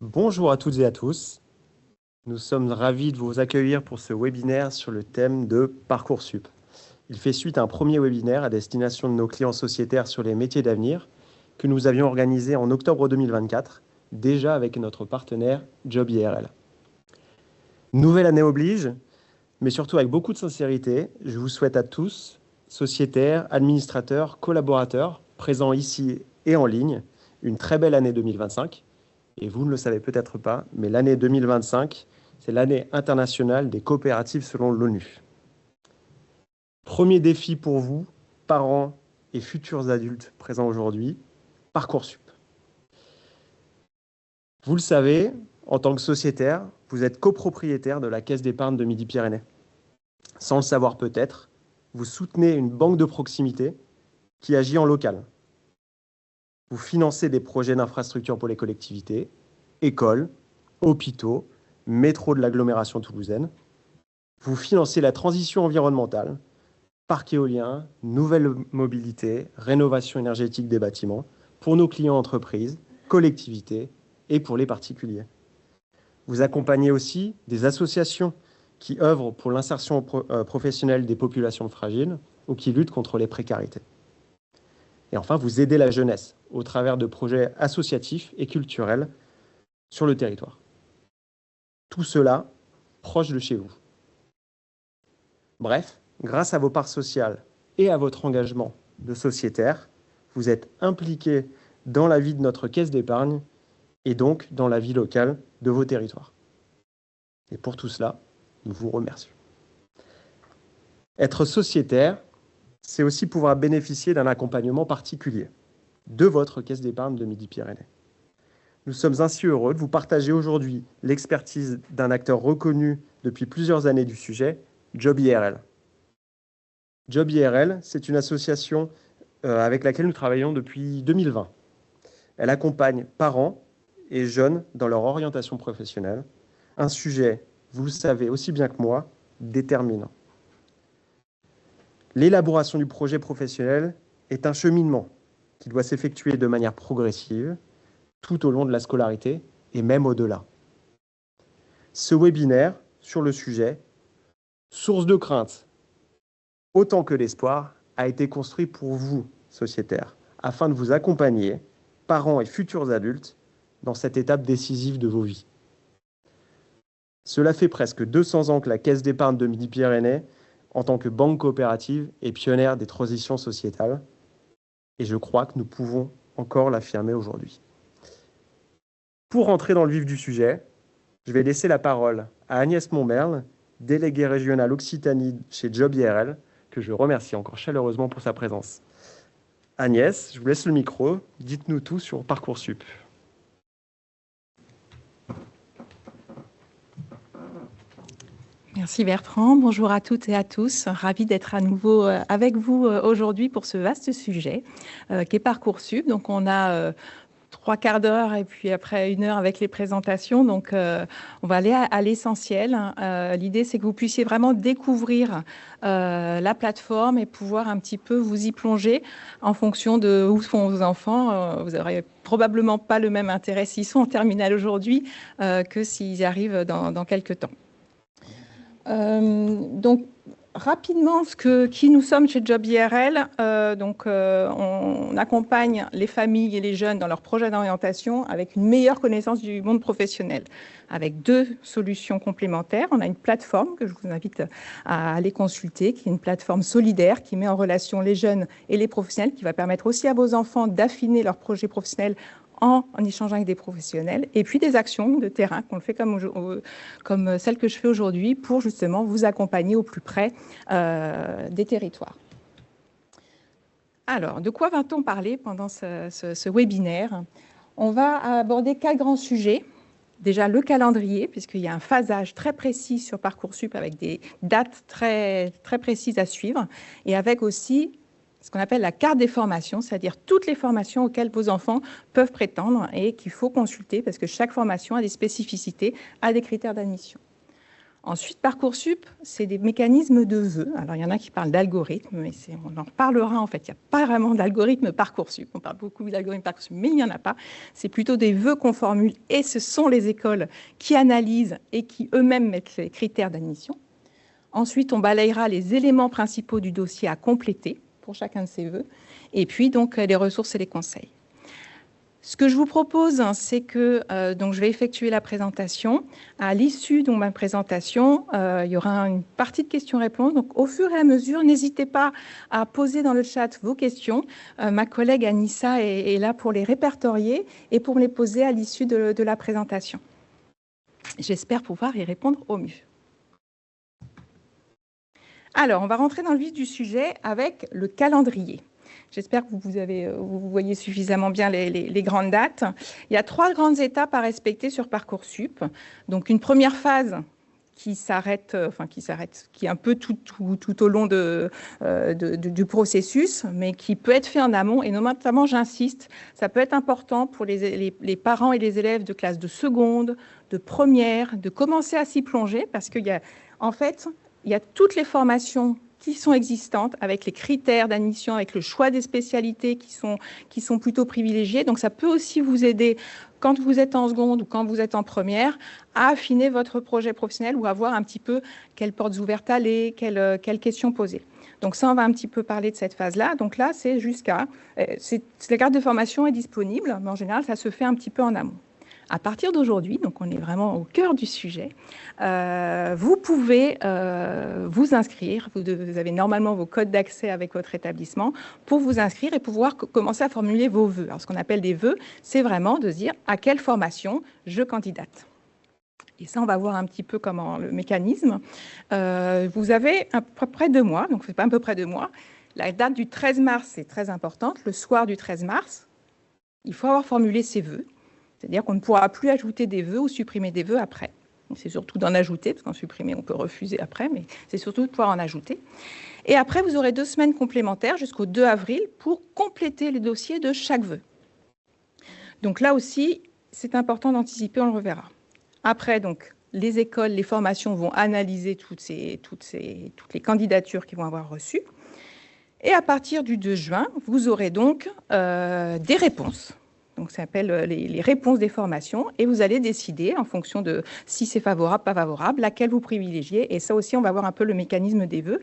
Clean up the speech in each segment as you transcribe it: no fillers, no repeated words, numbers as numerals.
Bonjour à toutes et à tous. Nous sommes ravis de vous accueillir pour ce webinaire sur le thème de Parcoursup. Il fait suite à un premier webinaire à destination de nos clients sociétaires sur les métiers d'avenir que nous avions organisé en octobre 2024, déjà avec notre partenaire Job IRL. Nouvelle année oblige, mais surtout avec beaucoup de sincérité, je vous souhaite à tous, sociétaires, administrateurs, collaborateurs, présents ici et en ligne, une très belle année 2025. Et vous ne le savez peut-être pas, mais l'année 2025, c'est l'année internationale des coopératives selon l'ONU. Premier défi pour vous, parents et futurs adultes présents aujourd'hui, Parcoursup. Vous le savez, en tant que sociétaire, vous êtes copropriétaire de la Caisse d'épargne de Midi-Pyrénées. Sans le savoir peut-être, vous soutenez une banque de proximité qui agit en local. Vous financez des projets d'infrastructure pour les collectivités, écoles, hôpitaux, métro de l'agglomération toulousaine. Vous financez la transition environnementale, parc éolien, nouvelle mobilité, rénovation énergétique des bâtiments, pour nos clients entreprises, collectivités et pour les particuliers. Vous accompagnez aussi des associations qui œuvrent pour l'insertion professionnelle des populations fragiles ou qui luttent contre les précarités. Et enfin, vous aidez la jeunesse au travers de projets associatifs et culturels sur le territoire. Tout cela proche de chez vous. Bref, grâce à vos parts sociales et à votre engagement de sociétaire, vous êtes impliqué dans la vie de notre caisse d'épargne et donc dans la vie locale de vos territoires. Et pour tout cela, nous vous remercions. Être sociétaire, c'est aussi pouvoir bénéficier d'un accompagnement particulier de votre caisse d'épargne de Midi-Pyrénées. Nous sommes ainsi heureux de vous partager aujourd'hui l'expertise d'un acteur reconnu depuis plusieurs années du sujet, Job IRL. Job IRL, c'est une association avec laquelle nous travaillons depuis 2020. Elle accompagne parents et jeunes dans leur orientation professionnelle, un sujet, vous le savez aussi bien que moi, déterminant. L'élaboration du projet professionnel est un cheminement qui doit s'effectuer de manière progressive tout au long de la scolarité et même au-delà. Ce webinaire sur le sujet, source de crainte autant que d'espoir, a été construit pour vous, sociétaires, afin de vous accompagner, parents et futurs adultes, dans cette étape décisive de vos vies. Cela fait presque 200 ans que la Caisse d'épargne de Midi-Pyrénées, en tant que banque coopérative, est pionnière des transitions sociétales, et je crois que nous pouvons encore l'affirmer aujourd'hui. Pour entrer dans le vif du sujet, je vais laisser la parole à Agnès Montmerle, déléguée régionale Occitanie chez Job IRL, que je remercie encore chaleureusement pour sa présence. Agnès, je vous laisse le micro. Dites-nous tout sur Parcoursup. Merci Bertrand. Bonjour à toutes et à tous. Ravie d'être à nouveau avec vous aujourd'hui pour ce vaste sujet qui est Parcoursup. Donc on a 3/4 d'heure et puis après 1 heure avec les présentations. Donc on va aller à l'essentiel. L'idée c'est que vous puissiez vraiment découvrir la plateforme et pouvoir un petit peu vous y plonger en fonction de où sont vos enfants. Vous n'aurez probablement pas le même intérêt s'ils sont en terminale aujourd'hui que s'ils arrivent dans quelques temps. Donc, rapidement, qui nous sommes chez Job IRL. On accompagne les familles et les jeunes dans leurs projets d'orientation avec une meilleure connaissance du monde professionnel, avec 2 solutions complémentaires. On a une plateforme que je vous invite à aller consulter, qui est une plateforme solidaire qui met en relation les jeunes et les professionnels, qui va permettre aussi à vos enfants d'affiner leurs projets professionnels en échangeant avec des professionnels, et puis des actions de terrain qu'on fait comme celle que je fais aujourd'hui pour justement vous accompagner au plus près des territoires. Alors, de quoi va-t-on parler pendant ce webinaire? On va aborder 4 grands sujets. Déjà, le calendrier, puisqu'il y a un phasage très précis sur Parcoursup avec des dates très, très précises à suivre, et avec aussi ce qu'on appelle la carte des formations, c'est-à-dire toutes les formations auxquelles vos enfants peuvent prétendre et qu'il faut consulter parce que chaque formation a des spécificités, a des critères d'admission. Ensuite, Parcoursup, c'est des mécanismes de vœux. Alors, il y en a qui parlent d'algorithme, mais on en reparlera en fait. Il n'y a pas vraiment d'algorithme Parcoursup. On parle beaucoup d'algorithme Parcoursup, mais il n'y en a pas. C'est plutôt des vœux qu'on formule et ce sont les écoles qui analysent et qui eux-mêmes mettent les critères d'admission. Ensuite, on balayera les éléments principaux du dossier à compléter pour chacun de ces vœux. Et puis, donc, les ressources et les conseils. Ce que je vous propose, c'est que donc je vais effectuer la présentation. À l'issue de ma présentation, il y aura une partie de questions-réponses. Donc, au fur et à mesure, n'hésitez pas à poser dans le chat vos questions. Ma collègue Anissa est là pour les répertorier et pour me les poser à l'issue de la présentation. J'espère pouvoir y répondre au mieux. Alors, on va rentrer dans le vif du sujet avec le calendrier. J'espère que vous voyez suffisamment bien les grandes dates. Il y a 3 grandes étapes à respecter sur Parcoursup. Donc, une première phase qui est un peu tout au long du processus, mais qui peut être fait en amont. Et notamment, j'insiste, ça peut être important pour les parents et les élèves de classe de seconde, de première, de commencer à s'y plonger, parce qu'il y a, en fait, il y a toutes les formations qui sont existantes, avec les critères d'admission, avec le choix des spécialités qui sont plutôt privilégiées. Donc, ça peut aussi vous aider, quand vous êtes en seconde ou quand vous êtes en première, à affiner votre projet professionnel ou à voir un petit peu quelles portes ouvertes aller, quelles questions poser. Donc, ça, on va un petit peu parler de cette phase-là. Donc là, c'est la carte de formation est disponible, mais en général, ça se fait un petit peu en amont. À partir d'aujourd'hui, donc on est vraiment au cœur du sujet, vous pouvez vous inscrire. Vous avez normalement vos codes d'accès avec votre établissement pour vous inscrire et pouvoir commencer à formuler vos vœux. Alors, ce qu'on appelle des vœux, c'est vraiment de se dire à quelle formation je candidate. Et ça, on va voir un petit peu comment le mécanisme. Vous avez à peu près 2 mois, donc c'est pas à peu près 2 mois. La date du 13 mars est très importante. Le soir du 13 mars, il faut avoir formulé ses vœux. C'est-à-dire qu'on ne pourra plus ajouter des vœux ou supprimer des vœux après. C'est surtout d'en ajouter, parce qu'en supprimer, on peut refuser après, mais c'est surtout de pouvoir en ajouter. Et après, vous aurez 2 semaines complémentaires jusqu'au 2 avril pour compléter les dossiers de chaque vœu. Donc là aussi, c'est important d'anticiper, on le reverra. Après, donc, les écoles, les formations vont analyser toutes les candidatures qu'ils vont avoir reçues. Et à partir du 2 juin, vous aurez donc des réponses. Donc, ça s'appelle les réponses des formations. Et vous allez décider, en fonction de si c'est favorable, pas favorable, laquelle vous privilégiez. Et ça aussi, on va voir un peu le mécanisme des vœux,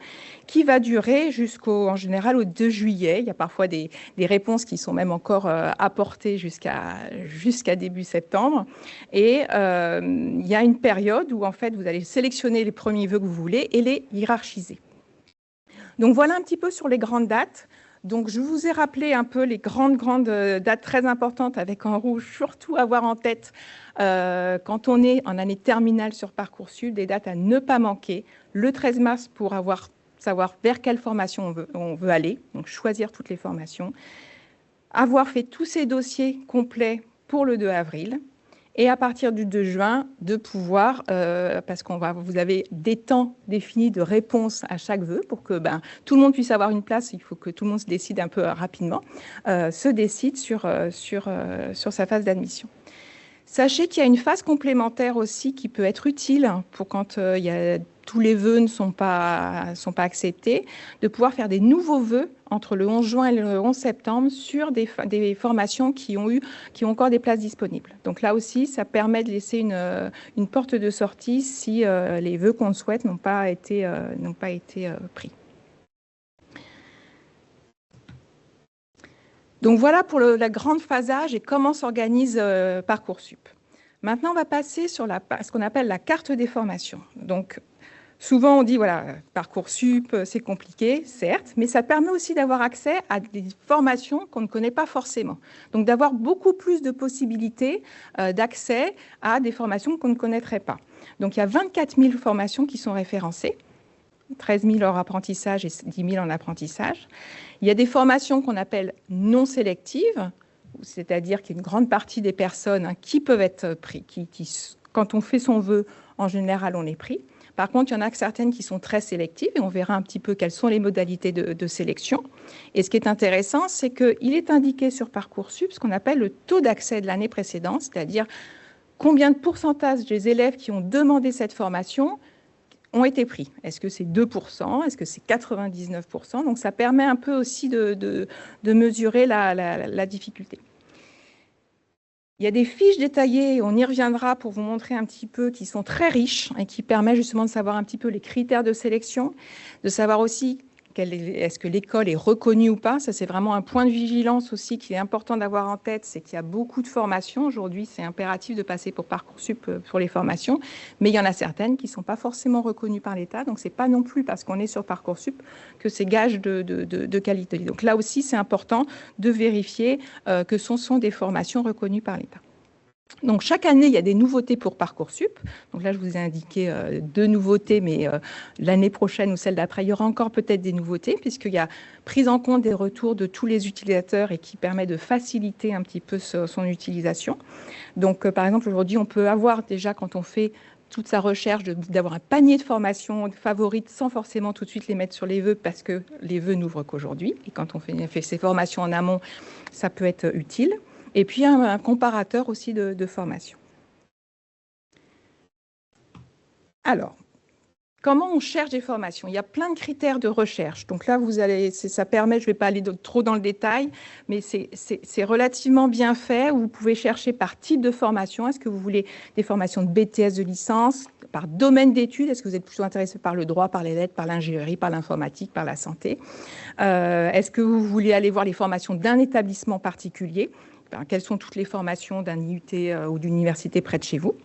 qui va durer en général, au 2 juillet. Il y a parfois des réponses qui sont même encore apportées jusqu'à début septembre. Et il y a une période où, en fait, vous allez sélectionner les premiers vœux que vous voulez et les hiérarchiser. Donc, voilà un petit peu sur les grandes dates. Donc, je vous ai rappelé un peu les grandes dates très importantes avec en rouge, surtout avoir en tête quand on est en année terminale sur Parcoursup, des dates à ne pas manquer. Le 13 mars pour savoir vers quelle formation on veut aller, donc choisir toutes les formations. Avoir fait tous ces dossiers complets pour le 2 avril. Et à partir du 2 juin, de pouvoir, parce vous avez des temps définis de réponse à chaque vœu pour que tout le monde puisse avoir une place, il faut que tout le monde se décide un peu rapidement, se décide sur sa phase d'admission. Sachez qu'il y a une phase complémentaire aussi qui peut être utile pour quand tous les vœux ne sont pas acceptés, de pouvoir faire des nouveaux vœux entre le 11 juin et le 11 septembre sur des formations qui ont encore des places disponibles. Donc là aussi, ça permet de laisser une porte de sortie si les vœux qu'on souhaite n'ont pas été pris. Donc voilà pour la grande phasage et comment s'organise Parcoursup. Maintenant, on va passer sur ce qu'on appelle la carte des formations. Donc, souvent, on dit, voilà, Parcoursup, c'est compliqué, certes, mais ça permet aussi d'avoir accès à des formations qu'on ne connaît pas forcément. Donc, d'avoir beaucoup plus de possibilités d'accès à des formations qu'on ne connaîtrait pas. Donc, il y a 24 000 formations qui sont référencées. 13 000 hors apprentissage et 10 000 en apprentissage. Il y a des formations qu'on appelle non sélectives, c'est-à-dire qu'il y a une grande partie des personnes qui peuvent être prises, quand on fait son vœu, en général, on est pris. Par contre, il y en a certaines qui sont très sélectives et on verra un petit peu quelles sont les modalités de sélection. Et ce qui est intéressant, c'est qu'il est indiqué sur Parcoursup ce qu'on appelle le taux d'accès de l'année précédente, c'est-à-dire combien de pourcentage des élèves qui ont demandé cette formation ont été pris. Est-ce que c'est 2%? Est-ce que c'est 99%? Donc ça permet un peu aussi de mesurer la difficulté. Il y a des fiches détaillées, on y reviendra pour vous montrer un petit peu, qui sont très riches et qui permettent justement de savoir un petit peu les critères de sélection, de savoir aussi est-ce que l'école est reconnue ou pas. Ça, c'est vraiment un point de vigilance aussi qui est important d'avoir en tête, c'est qu'il y a beaucoup de formations. Aujourd'hui, c'est impératif de passer pour Parcoursup pour les formations, mais il y en a certaines qui ne sont pas forcément reconnues par l'État. Donc, ce n'est pas non plus parce qu'on est sur Parcoursup que c'est gage de qualité. Donc là aussi, c'est important de vérifier que ce sont des formations reconnues par l'État. Donc, chaque année, il y a des nouveautés pour Parcoursup. Donc là, je vous ai indiqué 2 nouveautés, mais l'année prochaine ou celle d'après, il y aura encore peut-être des nouveautés, puisqu'il y a prise en compte des retours de tous les utilisateurs et qui permet de faciliter un petit peu son utilisation. Donc, par exemple, aujourd'hui, on peut avoir déjà, quand on fait toute sa recherche, d'avoir un panier de formations favorites sans forcément tout de suite les mettre sur les vœux, parce que les vœux n'ouvrent qu'aujourd'hui. Et quand on fait ces formations en amont, ça peut être utile. Et puis, un comparateur aussi de formation. Alors, comment on cherche des formations? Il y a plein de critères de recherche. Donc là, ça permet, je ne vais pas aller trop dans le détail, mais c'est relativement bien fait. Vous pouvez chercher par type de formation. Est-ce que vous voulez des formations de BTS, de licence, par domaine d'études? Est-ce que vous êtes plutôt intéressé par le droit, par les lettres, par l'ingénierie, par l'informatique, par la santé? Est-ce que vous voulez aller voir les formations d'un établissement particulier? Quelles sont toutes les formations d'un IUT ou d'une université près de chez vous?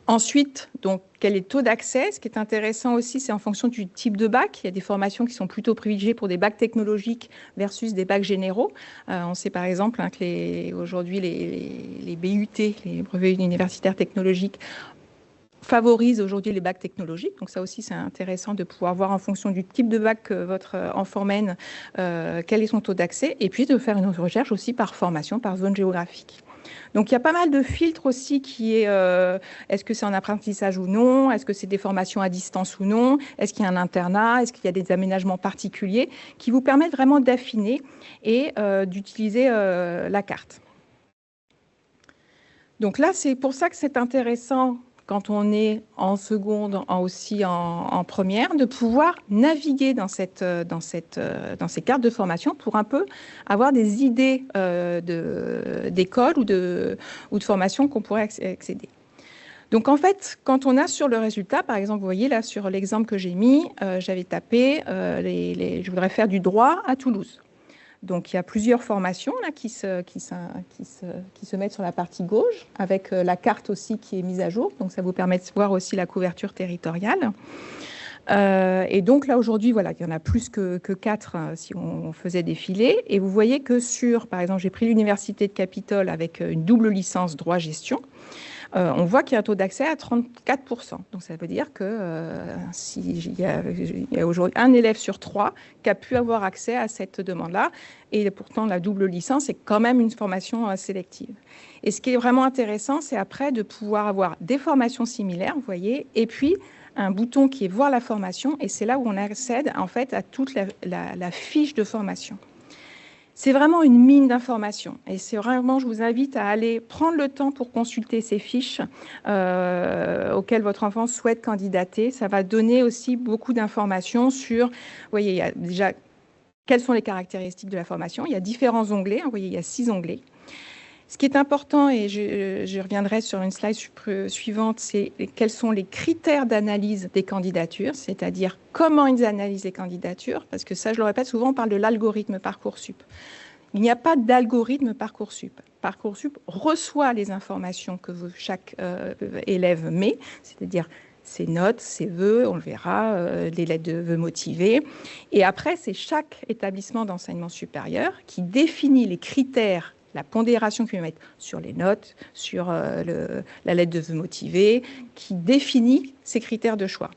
Ensuite, donc, quel est le taux d'accès? Ce qui est intéressant aussi, c'est en fonction du type de bac. Il y a des formations qui sont plutôt privilégiées pour des bacs technologiques versus des bacs généraux. On sait par exemple que aujourd'hui, les BUT, les brevets universitaires technologiques, favorisent aujourd'hui les bacs technologiques. Donc ça aussi, c'est intéressant de pouvoir voir en fonction du type de bac que votre enfant mène, quel est son taux d'accès, et puis de faire une recherche aussi par formation, par zone géographique. Donc, il y a pas mal de filtres aussi qui est est-ce que c'est en apprentissage ou non? Est-ce que c'est des formations à distance ou non? Est-ce qu'il y a un internat? Est-ce qu'il y a des aménagements particuliers qui vous permettent vraiment d'affiner et d'utiliser la carte? Donc là, c'est pour ça que c'est intéressant quand on est en seconde, aussi en première, de pouvoir naviguer dans ces cartes de formation pour un peu avoir des idées d'école ou de formation qu'on pourrait accéder. Donc, en fait, quand on a sur le résultat, par exemple, vous voyez là, sur l'exemple que j'ai mis, j'avais tapé je voudrais faire du droit à Toulouse. Donc, il y a plusieurs formations là, qui se mettent sur la partie gauche, avec la carte aussi qui est mise à jour. Donc, ça vous permet de voir aussi la couverture territoriale. Et donc, là, aujourd'hui, voilà, il y en a plus que 4 si on faisait défiler. Et vous voyez que par exemple, j'ai pris l'Université de Capitole avec une double licence droit-gestion. On voit qu'il y a un taux d'accès à 34%. Donc, ça veut dire que il y a aujourd'hui un élève sur 3 qui a pu avoir accès à cette demande-là. Et pourtant, la double licence est quand même une formation sélective. Et ce qui est vraiment intéressant, c'est après de pouvoir avoir des formations similaires, vous voyez, et puis un bouton qui est « Voir la formation ». Et c'est là où on accède en fait à toute la fiche de formation. C'est vraiment une mine d'informations et c'est vraiment, je vous invite à aller prendre le temps pour consulter ces fiches auxquelles votre enfant souhaite candidater. Ça va donner aussi beaucoup d'informations sur, vous voyez, il y a déjà quelles sont les caractéristiques de la formation. Il y a différents onglets, vous voyez, il y a 6 onglets. Ce qui est important, et je reviendrai sur une slide suivante, c'est quels sont les critères d'analyse des candidatures, c'est-à-dire comment ils analysent les candidatures, parce que ça, je le répète souvent, on parle de l'algorithme Parcoursup. Il n'y a pas d'algorithme Parcoursup. Parcoursup reçoit les informations que chaque élève met, c'est-à-dire ses notes, ses vœux, on le verra, les lettres de vœux motivés. Et après, c'est chaque établissement d'enseignement supérieur qui définit les critères, la pondération qu'il va mettre sur les notes, sur la lettre de vœux motivée, qui définit ces critères de choix.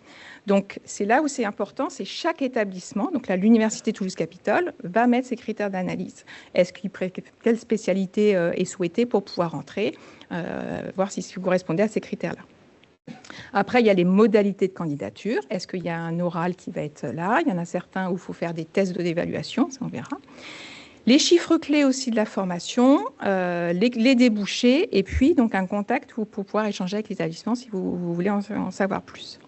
Donc, c'est là où c'est important, c'est chaque établissement, donc là, l'Université Toulouse-Capitole, va mettre ses critères d'analyse. Quelle spécialité est souhaitée pour pouvoir entrer, voir si vous correspondez à ces critères-là. Après, il y a les modalités de candidature. Est-ce qu'il y a un oral qui va être là? Il y en a certains où il faut faire des tests d'évaluation, ça on verra. Les chiffres clés aussi de la formation, les débouchés, et puis donc un contact pour pouvoir échanger avec l'établissement si vous voulez en savoir plus.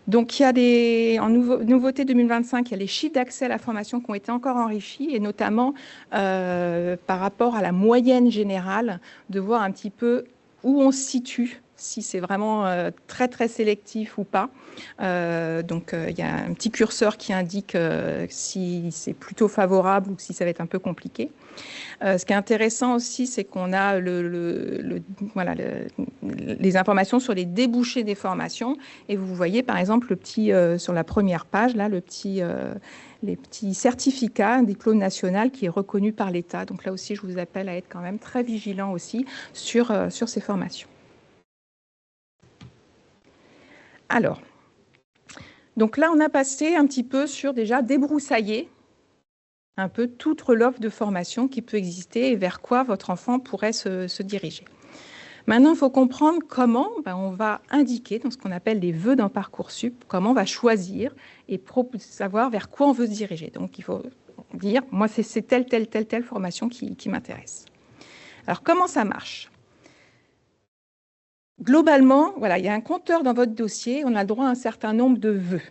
Donc, il y a en nouveauté 2025, il y a les chiffres d'accès à la formation qui ont été encore enrichis, et notamment par rapport à la moyenne générale, de voir un petit peu où on se situe, si c'est vraiment très très sélectif ou pas. Donc il y a un petit curseur qui indique si c'est plutôt favorable ou si ça va être un peu compliqué. Ce qui est intéressant aussi, c'est qu'on a voilà, les informations sur les débouchés des formations. Et vous voyez par exemple le petit, sur la première page, là, les petits certificats, un diplôme national qui est reconnu par l'État. Donc là aussi, je vous appelle à être quand même très vigilant aussi sur ces formations. Alors, donc là, on a passé un petit peu sur déjà débroussailler un peu toute l'offre de formation qui peut exister et vers quoi votre enfant pourrait se diriger. Maintenant, il faut comprendre comment on va indiquer dans ce qu'on appelle les vœux d'un Parcoursup, comment on va choisir et savoir vers quoi on veut se diriger. Donc, il faut dire, moi, c'est telle formation qui m'intéresse. Alors, comment ça marche ? Globalement, voilà, il y a un compteur dans votre dossier, on a le droit à un certain nombre de vœux.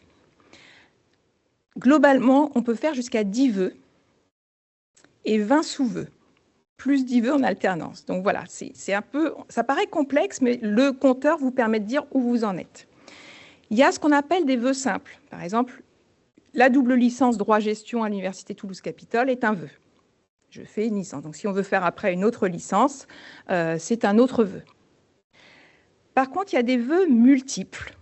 Globalement, on peut faire jusqu'à 10 vœux et 20 sous-vœux, plus 10 vœux en alternance. Donc voilà, c'est un peu, ça paraît complexe, mais le compteur vous permet de dire où vous en êtes. Il y a ce qu'on appelle des vœux simples. Par exemple, la double licence droit-gestion à l'Université Toulouse-Capitole est un vœu. Je fais une licence. Donc si on veut faire après une autre licence, c'est un autre vœu. Par contre, il y a des vœux multiples.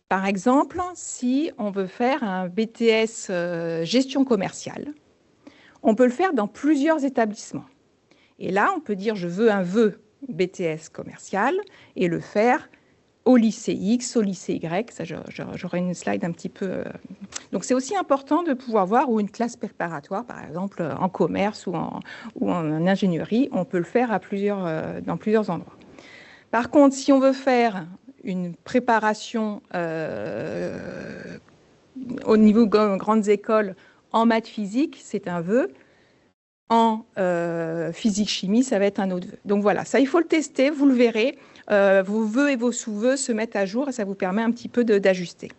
Par exemple, si on veut faire un BTS gestion commerciale, on peut le faire dans plusieurs établissements. Et là, on peut dire je veux un vœu BTS commercial et le faire au lycée X, au lycée Y. Ça, j'aurai une slide un petit peu. Donc, c'est aussi important de pouvoir voir où une classe préparatoire, par exemple en commerce ou en ingénierie, on peut le faire dans plusieurs endroits. Par contre, si on veut faire une préparation au niveau grandes écoles en maths physique, c'est un vœu. En physique-chimie, ça va être un autre vœu. Donc voilà, ça, il faut le tester, vous le verrez. Vos vœux et vos sous-vœux se mettent à jour et ça vous permet un petit peu d'ajuster.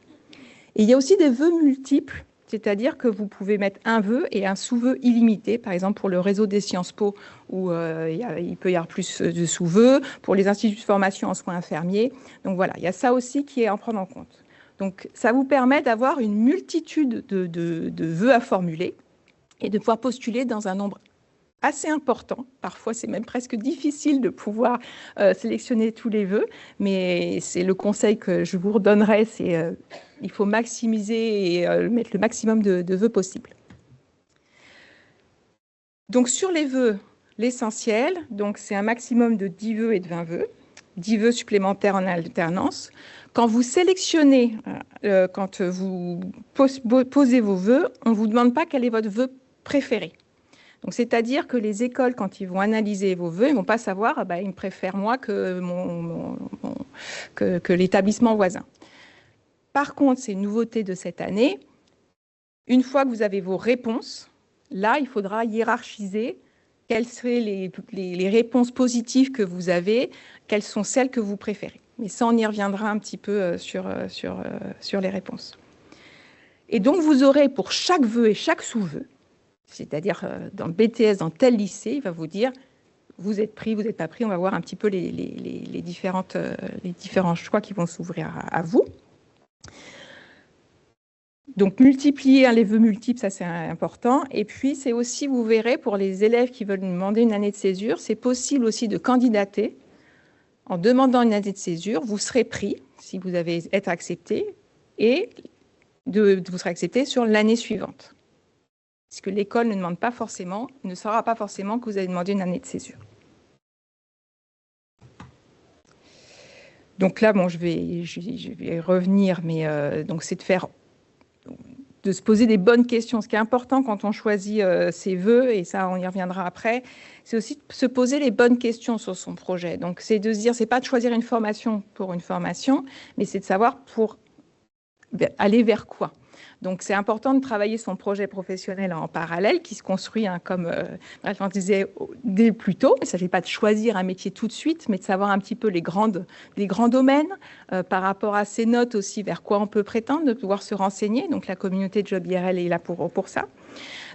Et il y a aussi des vœux multiples, c'est-à-dire que vous pouvez mettre un vœu et un sous-vœu illimité. Par exemple, pour le réseau des Sciences Po, où il peut y avoir plus de sous-vœux, pour les instituts de formation en soins infirmiers. Donc voilà, il y a ça aussi qui est à prendre en compte. Donc ça vous permet d'avoir une multitude de vœux à formuler et de pouvoir postuler dans un nombre assez important. Parfois, c'est même presque difficile de pouvoir sélectionner tous les vœux, mais c'est le conseil que je vous redonnerai, c'est il faut maximiser et mettre le maximum de vœux possible. Donc, sur les vœux, l'essentiel, donc c'est un maximum de 10 vœux et de 20 vœux, 10 vœux supplémentaires en alternance. Quand vous sélectionnez, quand vous posez vos vœux, on ne vous demande pas quel est votre vœu préféré. Donc, c'est-à-dire que les écoles, quand ils vont analyser vos vœux, ils ne vont pas savoir, ils me préfèrent moi que l'établissement voisin. Par contre, c'est une nouveauté de cette année. Une fois que vous avez vos réponses, là, il faudra hiérarchiser quelles seraient les réponses positives que vous avez, quelles sont celles que vous préférez. Mais ça, on y reviendra un petit peu sur les réponses. Et donc, vous aurez pour chaque vœu et chaque sous-vœu, c'est-à-dire dans le BTS, dans tel lycée, il va vous dire vous êtes pris, vous n'êtes pas pris. On va voir un petit peu les différents choix qui vont s'ouvrir à vous. Donc, multiplier les vœux multiples, ça c'est important. Et puis, c'est aussi, vous verrez, pour les élèves qui veulent demander une année de césure, c'est possible aussi de candidater. En demandant une année de césure, vous serez pris, si vous avez été accepté, et vous serez accepté sur l'année suivante. Puisque l'école ne demande pas forcément, ne saura pas forcément que vous avez demandé une année de césure. Donc là, bon, je vais revenir, mais donc c'est de se poser des bonnes questions. Ce qui est important quand on choisit ses vœux, et ça, on y reviendra après, c'est aussi de se poser les bonnes questions sur son projet. Donc, c'est de se dire, c'est pas de choisir une formation pour une formation, mais c'est de savoir pour aller vers quoi. Donc, c'est important de travailler son projet professionnel en parallèle, qui se construit, hein, comme on disait, dès plus tôt. Il ne s'agit pas de choisir un métier tout de suite, mais de savoir un petit peu les grands domaines, par rapport à ses notes aussi, vers quoi on peut prétendre, de pouvoir se renseigner. Donc, la communauté de Job IRL est là pour ça.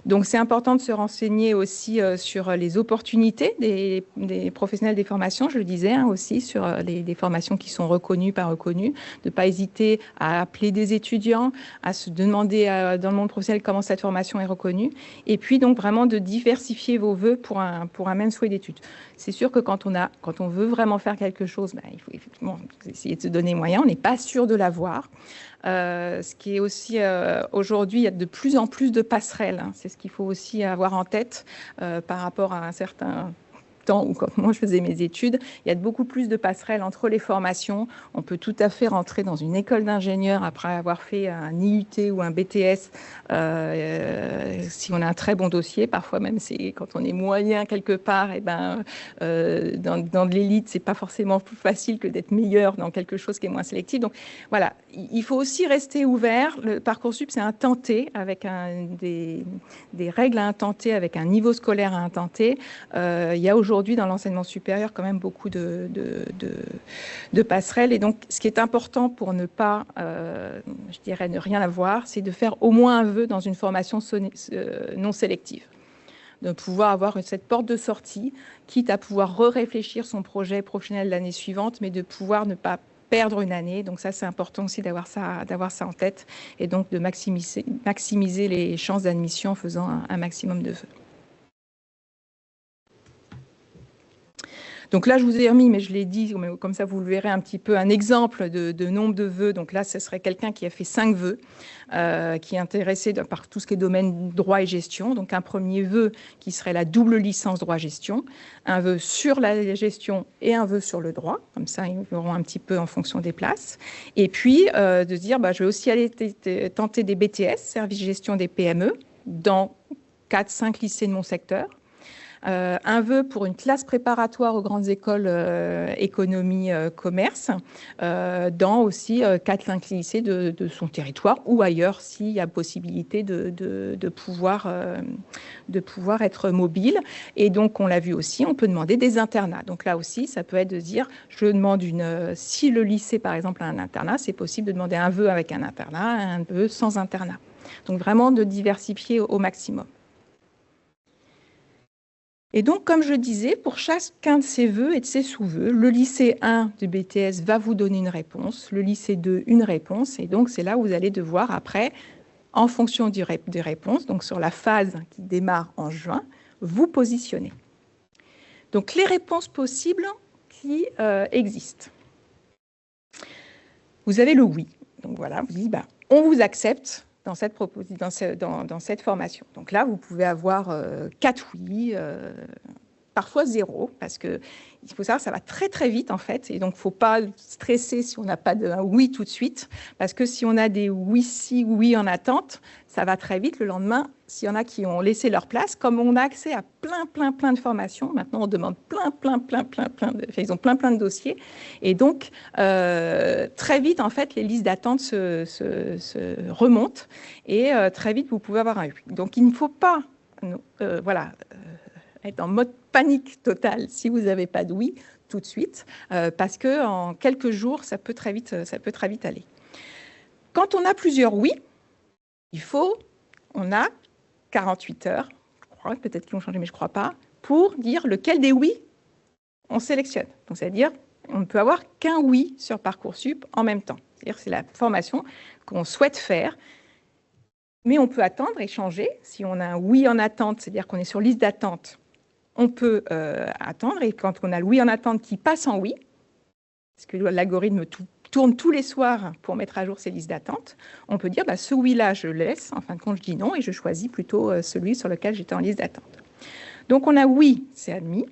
Donc, c'est important de se renseigner aussi sur les opportunités des professionnels des formations, je le disais, hein, aussi, sur les formations qui sont reconnues, pas reconnues, de ne pas hésiter à appeler des étudiants, à se demander dans le monde professionnel comment cette formation est reconnue, et puis donc vraiment de diversifier vos vœux pour un même souhait d'études. C'est sûr que quand on veut vraiment faire quelque chose, il faut effectivement essayer de se donner moyen, on n'est pas sûr de l'avoir. Ce qui est aussi, aujourd'hui, il y a de plus en plus de passerelles, hein. C'est ce qu'il faut aussi avoir en tête par rapport à un certain temps où, quand moi je faisais mes études, il y a beaucoup plus de passerelles entre les formations. On peut tout à fait rentrer dans une école d'ingénieur après avoir fait un IUT ou un BTS si on a un très bon dossier. Parfois même, c'est quand on est moyen quelque part, et dans de l'élite, c'est pas forcément plus facile que d'être meilleur dans quelque chose qui est moins sélectif. Donc voilà, il faut aussi rester ouvert. Le Parcoursup, c'est un tenté avec des règles à intenter, avec un niveau scolaire à intenter. Il y a aujourd'hui dans l'enseignement supérieur quand même beaucoup de passerelles. Et donc, ce qui est important pour ne pas, je dirais, ne rien avoir, c'est de faire au moins un vœu dans une formation non sélective. De pouvoir avoir cette porte de sortie, quitte à pouvoir réfléchir son projet professionnel l'année suivante, mais de pouvoir ne pas perdre une année. Donc ça, c'est important aussi d'avoir ça en tête, et donc de maximiser les chances d'admission en faisant un maximum de vœux. Donc là, je vous ai remis, mais je l'ai dit, comme ça vous le verrez un petit peu, un exemple de nombre de vœux. Donc là, ce serait quelqu'un qui a fait 5 vœux, qui est intéressé par tout ce qui est domaine droit et gestion. Donc un premier vœu qui serait la double licence droit-gestion, un vœu sur la gestion et un vœu sur le droit. Comme ça, ils verront un petit peu en fonction des places. Et puis, de se dire, je vais aussi aller tenter des BTS, service gestion des PME, dans 4-5 lycées de mon secteur. Un vœu pour une classe préparatoire aux grandes écoles économie, commerce, dans aussi 4-5 lycées de son territoire ou ailleurs, s'il y a possibilité de pouvoir être mobile. Et donc, on l'a vu aussi, on peut demander des internats. Donc là aussi, ça peut être de dire, je demande si le lycée, par exemple, a un internat, c'est possible de demander un vœu avec un internat, un vœu sans internat. Donc vraiment de diversifier au maximum. Et donc, comme je disais, pour chacun de ces vœux et de ces sous-vœux, le lycée 1 de BTS va vous donner une réponse, le lycée 2 une réponse, et donc c'est là où vous allez devoir après, en fonction des réponses, donc sur la phase qui démarre en juin, vous positionner. Donc les réponses possibles qui existent. Vous avez le oui. Donc voilà, vous dites, on vous accepte dans cette formation. Donc là, vous pouvez avoir 4 oui, parfois 0, parce que il faut savoir que ça va très très vite en fait, et donc il ne faut pas stresser si on n'a pas de oui tout de suite, parce que si on a des oui en attente, ça va très vite le lendemain. S'il y en a qui ont laissé leur place, comme on a accès à plein de formations, maintenant on demande ils ont plein de dossiers, et donc très vite en fait les listes d'attente se remontent, et très vite vous pouvez avoir un oui. Donc il ne faut pas être en mode panique totale si vous n'avez pas de oui tout de suite, parce qu'en quelques jours, ça peut très vite aller. Quand on a plusieurs oui, on a 48 heures, je crois, peut-être qu'ils vont changer, mais je ne crois pas, pour dire lequel des oui on sélectionne. Donc, c'est-à-dire, on ne peut avoir qu'un oui sur Parcoursup en même temps. C'est-à-dire, c'est la formation qu'on souhaite faire, mais on peut attendre et changer. Si on a un oui en attente, c'est-à-dire qu'on est sur liste d'attente, on peut attendre, et quand on a le oui en attente qui passe en oui, parce que l'algorithme tourne tous les soirs pour mettre à jour ces listes d'attente, on peut dire ce oui-là, je laisse, en fin de compte, je dis non, et je choisis plutôt celui sur lequel j'étais en liste d'attente. Donc, on a oui, c'est admis.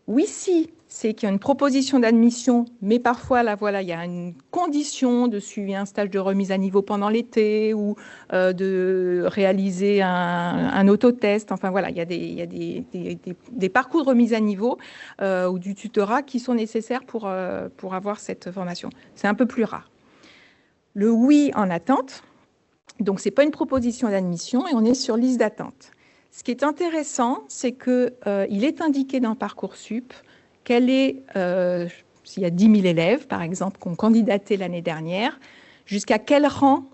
Oui, si, c'est qu'il y a une proposition d'admission, mais parfois, là, voilà, il y a une condition de suivre un stage de remise à niveau pendant l'été, ou de réaliser un autotest. Enfin, voilà, il y a des parcours de remise à niveau ou du tutorat qui sont nécessaires pour avoir cette formation. C'est un peu plus rare. Le oui en attente, Donc, ce n'est pas une proposition d'admission et on est sur liste d'attente. Ce qui est intéressant, c'est qu'il est indiqué dans Parcoursup quelle est, s'il y a 10 000 élèves, par exemple, qui ont candidaté l'année dernière, jusqu'à quel rang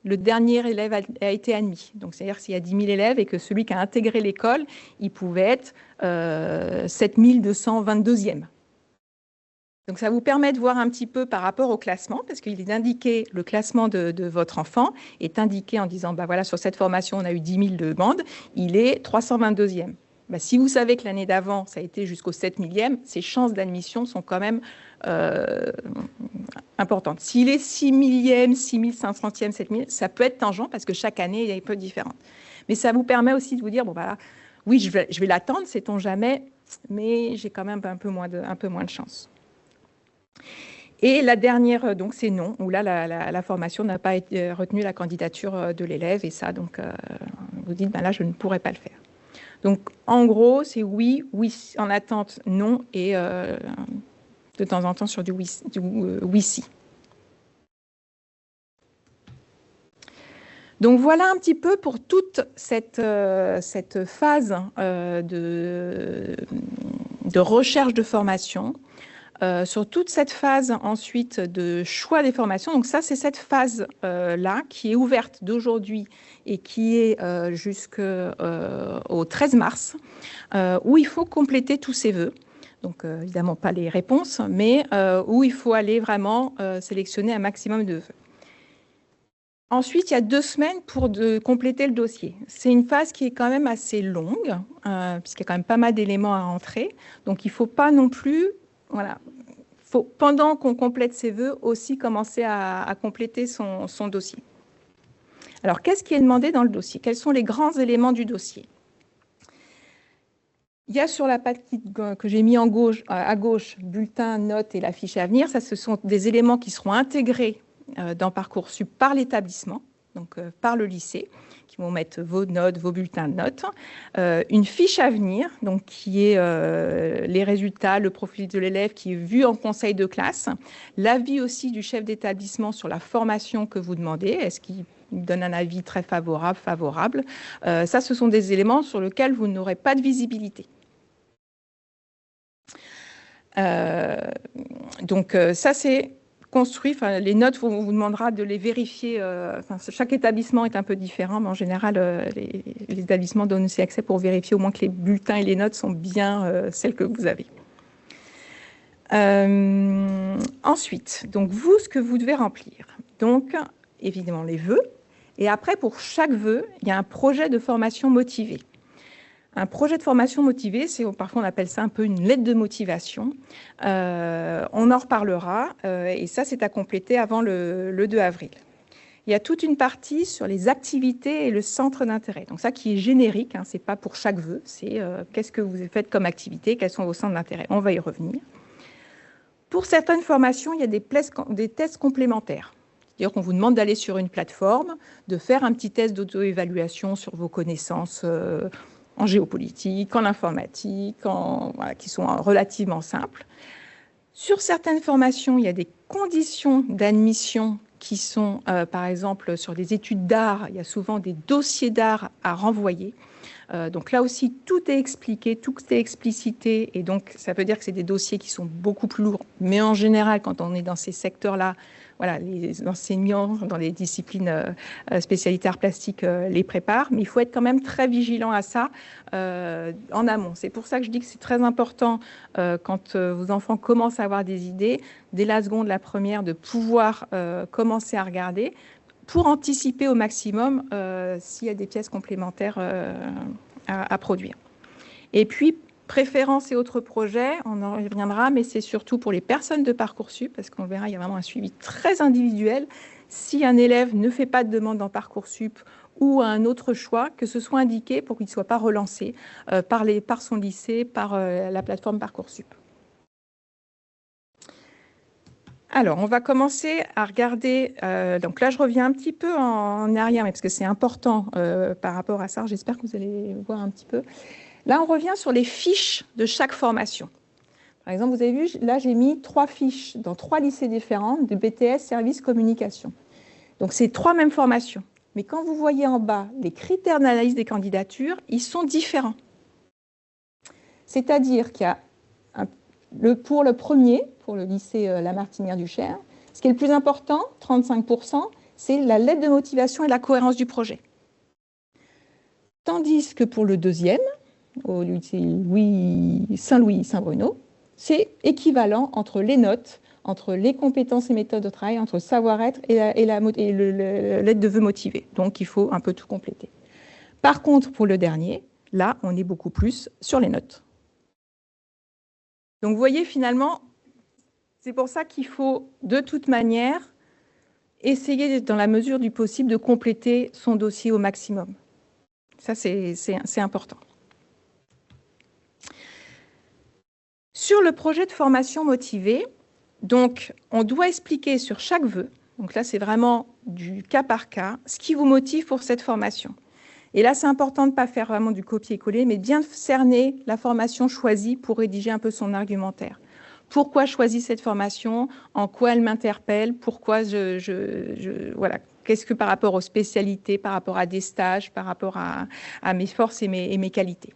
le dernier élève a été admis. Donc, c'est-à-dire s'il y a 10 000 élèves et que celui qui a intégré l'école, il pouvait être 7222e. Donc, ça vous permet de voir un petit peu par rapport au classement, parce qu'il est indiqué, le classement de votre enfant est indiqué en disant, bah voilà, sur cette formation, on a eu 10 000 demandes, il est 322e. Bah, si vous savez que l'année d'avant, ça a été jusqu'au 7 000e, ses chances d'admission sont quand même importante. S'il est 6 000e, 6 500e, 7 000, ça peut être tangent parce que chaque année, il est un peu différent. Mais ça vous permet aussi de vous dire, bon, bah, oui, je vais l'attendre, sait-on jamais, mais j'ai quand même un peu moins de chance. Et la dernière, donc, c'est non, où là, la formation n'a pas retenu la candidature de l'élève, et ça, donc, vous dites, ben là, je ne pourrais pas le faire. Donc, en gros, c'est oui, en attente, non, et de temps en temps sur du oui, si. Donc voilà un petit peu pour toute cette phase de recherche de formation. Sur toute cette phase ensuite de choix des formations, donc ça c'est cette phase-là qui est ouverte d'aujourd'hui et qui est jusqu'au 13 mars, où il faut compléter tous ces vœux. Donc évidemment pas les réponses, mais où il faut aller vraiment sélectionner un maximum de vœux. Ensuite, il y a 2 semaines pour compléter le dossier. C'est une phase qui est quand même assez longue, puisqu'il y a quand même pas mal d'éléments à entrer. Donc il ne faut pas non plus... Voilà. Faut, pendant qu'on complète ses vœux, aussi commencer à compléter son dossier. Alors, qu'est-ce qui est demandé dans le dossier? Quels sont les grands éléments du dossier? Il y a sur la partie que j'ai mis à gauche, bulletin, notes et la fiche à venir. Ça, ce sont des éléments qui seront intégrés dans Parcoursup par l'établissement, donc par le lycée, qui vont mettre vos notes, vos bulletins de notes. Une fiche à venir, donc qui est les résultats, le profil de l'élève qui est vu en conseil de classe, l'avis aussi du chef d'établissement sur la formation que vous demandez. Est-ce qu'il donne un avis très favorable, favorable? Ça, ce sont des éléments sur lesquels vous n'aurez pas de visibilité. Donc ça, c'est construit. Enfin, les notes, on vous demandera de les vérifier. Chaque établissement est un peu différent, mais en général, les établissements donnent aussi accès pour vérifier au moins que les bulletins et les notes sont bien celles que vous avez. Ensuite, donc vous, ce que vous devez remplir. Donc, évidemment, les vœux. Et après, pour chaque vœu, il y a un projet de formation motivé. Un projet de formation motivé, parfois on appelle ça un peu une lettre de motivation. On en reparlera et ça, c'est à compléter avant le 2 avril. Il y a toute une partie sur les activités et le centre d'intérêt. Donc ça qui est générique, hein, ce n'est pas pour chaque vœu, c'est qu'est-ce que vous faites comme activité, quels sont vos centres d'intérêt. On va y revenir. Pour certaines formations, il y a des tests complémentaires. C'est-à-dire qu'on vous demande d'aller sur une plateforme, de faire un petit test d'auto-évaluation sur vos connaissances en géopolitique, en informatique, qui sont relativement simples. Sur certaines formations, il y a des conditions d'admission qui sont, par exemple, sur des études d'art, il y a souvent des dossiers d'art à renvoyer. Donc là aussi, tout est expliqué, tout est explicité, et donc ça veut dire que c'est des dossiers qui sont beaucoup plus lourds. Mais en général, quand on est dans ces secteurs-là, voilà, les enseignants dans les disciplines spécialité arts plastiques les préparent, mais il faut être quand même très vigilant à ça en amont. C'est pour ça que je dis que c'est très important quand vos enfants commencent à avoir des idées, dès la seconde, la première, de pouvoir commencer à regarder pour anticiper au maximum s'il y a des pièces complémentaires à produire. Et puis, préférences et autres projets, on en reviendra, mais c'est surtout pour les personnes de Parcoursup, parce qu'on verra, il y a vraiment un suivi très individuel. Si un élève ne fait pas de demande dans Parcoursup ou un autre choix, que ce soit indiqué pour qu'il ne soit pas relancé par son lycée, par la plateforme Parcoursup. Alors, on va commencer à regarder, donc là je reviens un petit peu en arrière, mais parce que c'est important par rapport à ça, j'espère que vous allez voir un petit peu. Là, on revient sur les fiches de chaque formation. Par exemple, vous avez vu, là, j'ai mis 3 fiches dans 3 lycées différents de BTS Service Communication. Donc, c'est 3 mêmes formations. Mais quand vous voyez en bas les critères d'analyse des candidatures, ils sont différents. C'est-à-dire qu'il y a, pour le premier, pour le lycée Lamartinière-du-Cher, ce qui est le plus important, 35%, c'est la lettre de motivation et la cohérence du projet. Tandis que pour le deuxième, au lycée Saint-Louis-Saint-Bruno, c'est équivalent entre les notes, entre les compétences et méthodes de travail, entre savoir-être et la lettre de vœux motivée. Donc, il faut un peu tout compléter. Par contre, pour le dernier, là, on est beaucoup plus sur les notes. Donc, vous voyez, finalement, c'est pour ça qu'il faut, de toute manière, essayer, dans la mesure du possible, de compléter son dossier au maximum. Ça, c'est important. Sur le projet de formation motivée, donc, on doit expliquer sur chaque vœu, donc là, c'est vraiment du cas par cas, ce qui vous motive pour cette formation. Et là, c'est important de ne pas faire vraiment du copier-coller, mais bien cerner la formation choisie pour rédiger un peu son argumentaire. Pourquoi choisir cette formation? En quoi elle m'interpelle? Pourquoi voilà. Qu'est-ce que par rapport aux spécialités, par rapport à des stages, par rapport à mes forces et mes qualités?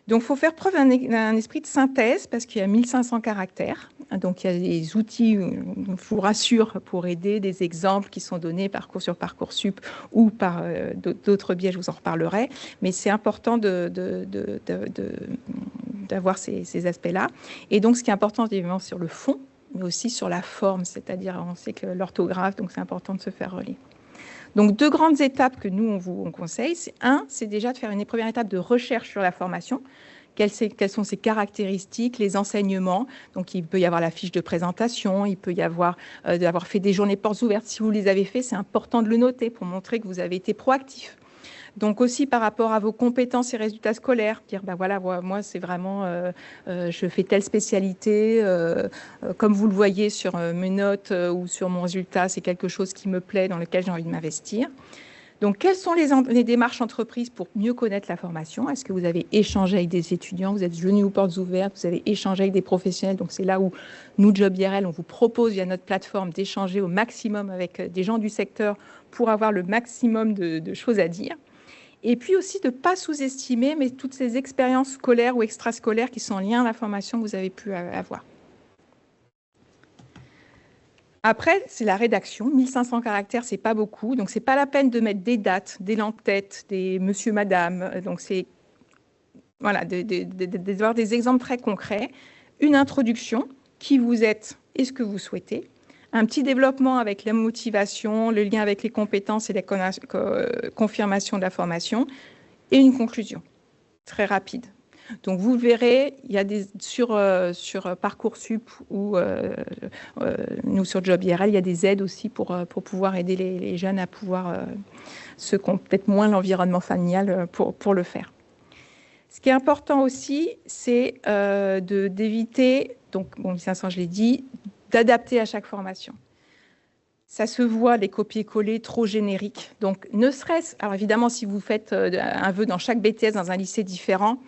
Donc, il faut faire preuve d'un esprit de synthèse parce qu'il y a 1500 caractères. Donc, il y a des outils, je vous rassure, pour aider, des exemples qui sont donnés sur Parcoursup ou par d'autres biais, je vous en reparlerai. Mais c'est important d'avoir ces aspects-là. Et donc, ce qui est important, évidemment, sur le fond, mais aussi sur la forme, c'est-à-dire, on sait que l'orthographe, donc c'est important de se faire relire. Donc, deux grandes étapes que nous, on vous conseille. C'est déjà de faire une première étape de recherche sur la formation. Quelles sont ses caractéristiques, les enseignements. Donc, il peut y avoir la fiche de présentation, il peut y avoir d'avoir fait des journées portes ouvertes. Si vous les avez fait, c'est important de le noter pour montrer que vous avez été proactif. Donc aussi par rapport à vos compétences et résultats scolaires, dire ben voilà, moi c'est vraiment, je fais telle spécialité, comme vous le voyez sur mes notes ou sur mon résultat, c'est quelque chose qui me plaît, dans lequel j'ai envie de m'investir. Donc quelles sont les démarches entreprises pour mieux connaître la formation? Est-ce que vous avez échangé avec des étudiants, vous êtes venu aux portes ouvertes, vous avez échangé avec des professionnels? Donc c'est là où nous, Job IRL, on vous propose via notre plateforme d'échanger au maximum avec des gens du secteur pour avoir le maximum de choses à dire. Et puis aussi de ne pas sous-estimer mais toutes ces expériences scolaires ou extrascolaires qui sont en lien à la formation que vous avez pu avoir. Après, c'est la rédaction. 1500 caractères, ce n'est pas beaucoup. Donc, ce n'est pas la peine de mettre des dates, des langues-têtes, des monsieur, madame. Donc, c'est voilà, d'avoir des exemples très concrets. Une introduction, qui vous êtes et ce que vous souhaitez. Un petit développement avec la motivation, le lien avec les compétences et la confirmation de la formation, et une conclusion très rapide. Donc vous verrez, il y a sur Parcoursup ou nous sur Job IRL, il y a des aides aussi pour pouvoir aider les jeunes à pouvoir, ceux qui ont peut-être moins l'environnement familial, pour le faire. Ce qui est important aussi, c'est d'éviter, donc bon, 1500 je l'ai dit, d'adapter à chaque formation. Ça se voit, les copier-coller trop génériques. Donc, ne serait-ce... Alors, évidemment, si vous faites un vœu dans chaque BTS dans un lycée différent,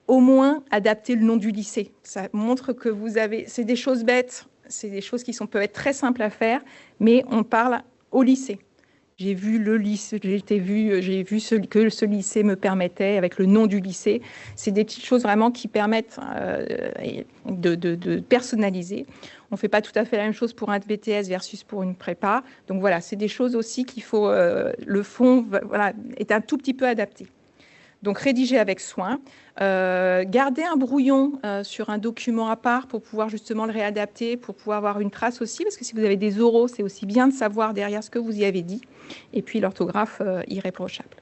au moins, adaptez le nom du lycée. Ça montre que vous avez... C'est des choses bêtes, c'est des choses qui peuvent être très simples à faire, mais on parle au lycée. J'ai vu le lycée, j'ai vu que ce lycée me permettait, avec le nom du lycée. C'est des petites choses vraiment qui permettent de personnaliser. On ne fait pas tout à fait la même chose pour un BTS versus pour une prépa. Donc voilà, c'est des choses aussi qu'il faut, le fond voilà, est un tout petit peu adapté. Donc rédiger avec soin, garder un brouillon sur un document à part pour pouvoir justement le réadapter, pour pouvoir avoir une trace aussi, parce que si vous avez des oraux, c'est aussi bien de savoir derrière ce que vous y avez dit, et puis l'orthographe irréprochable.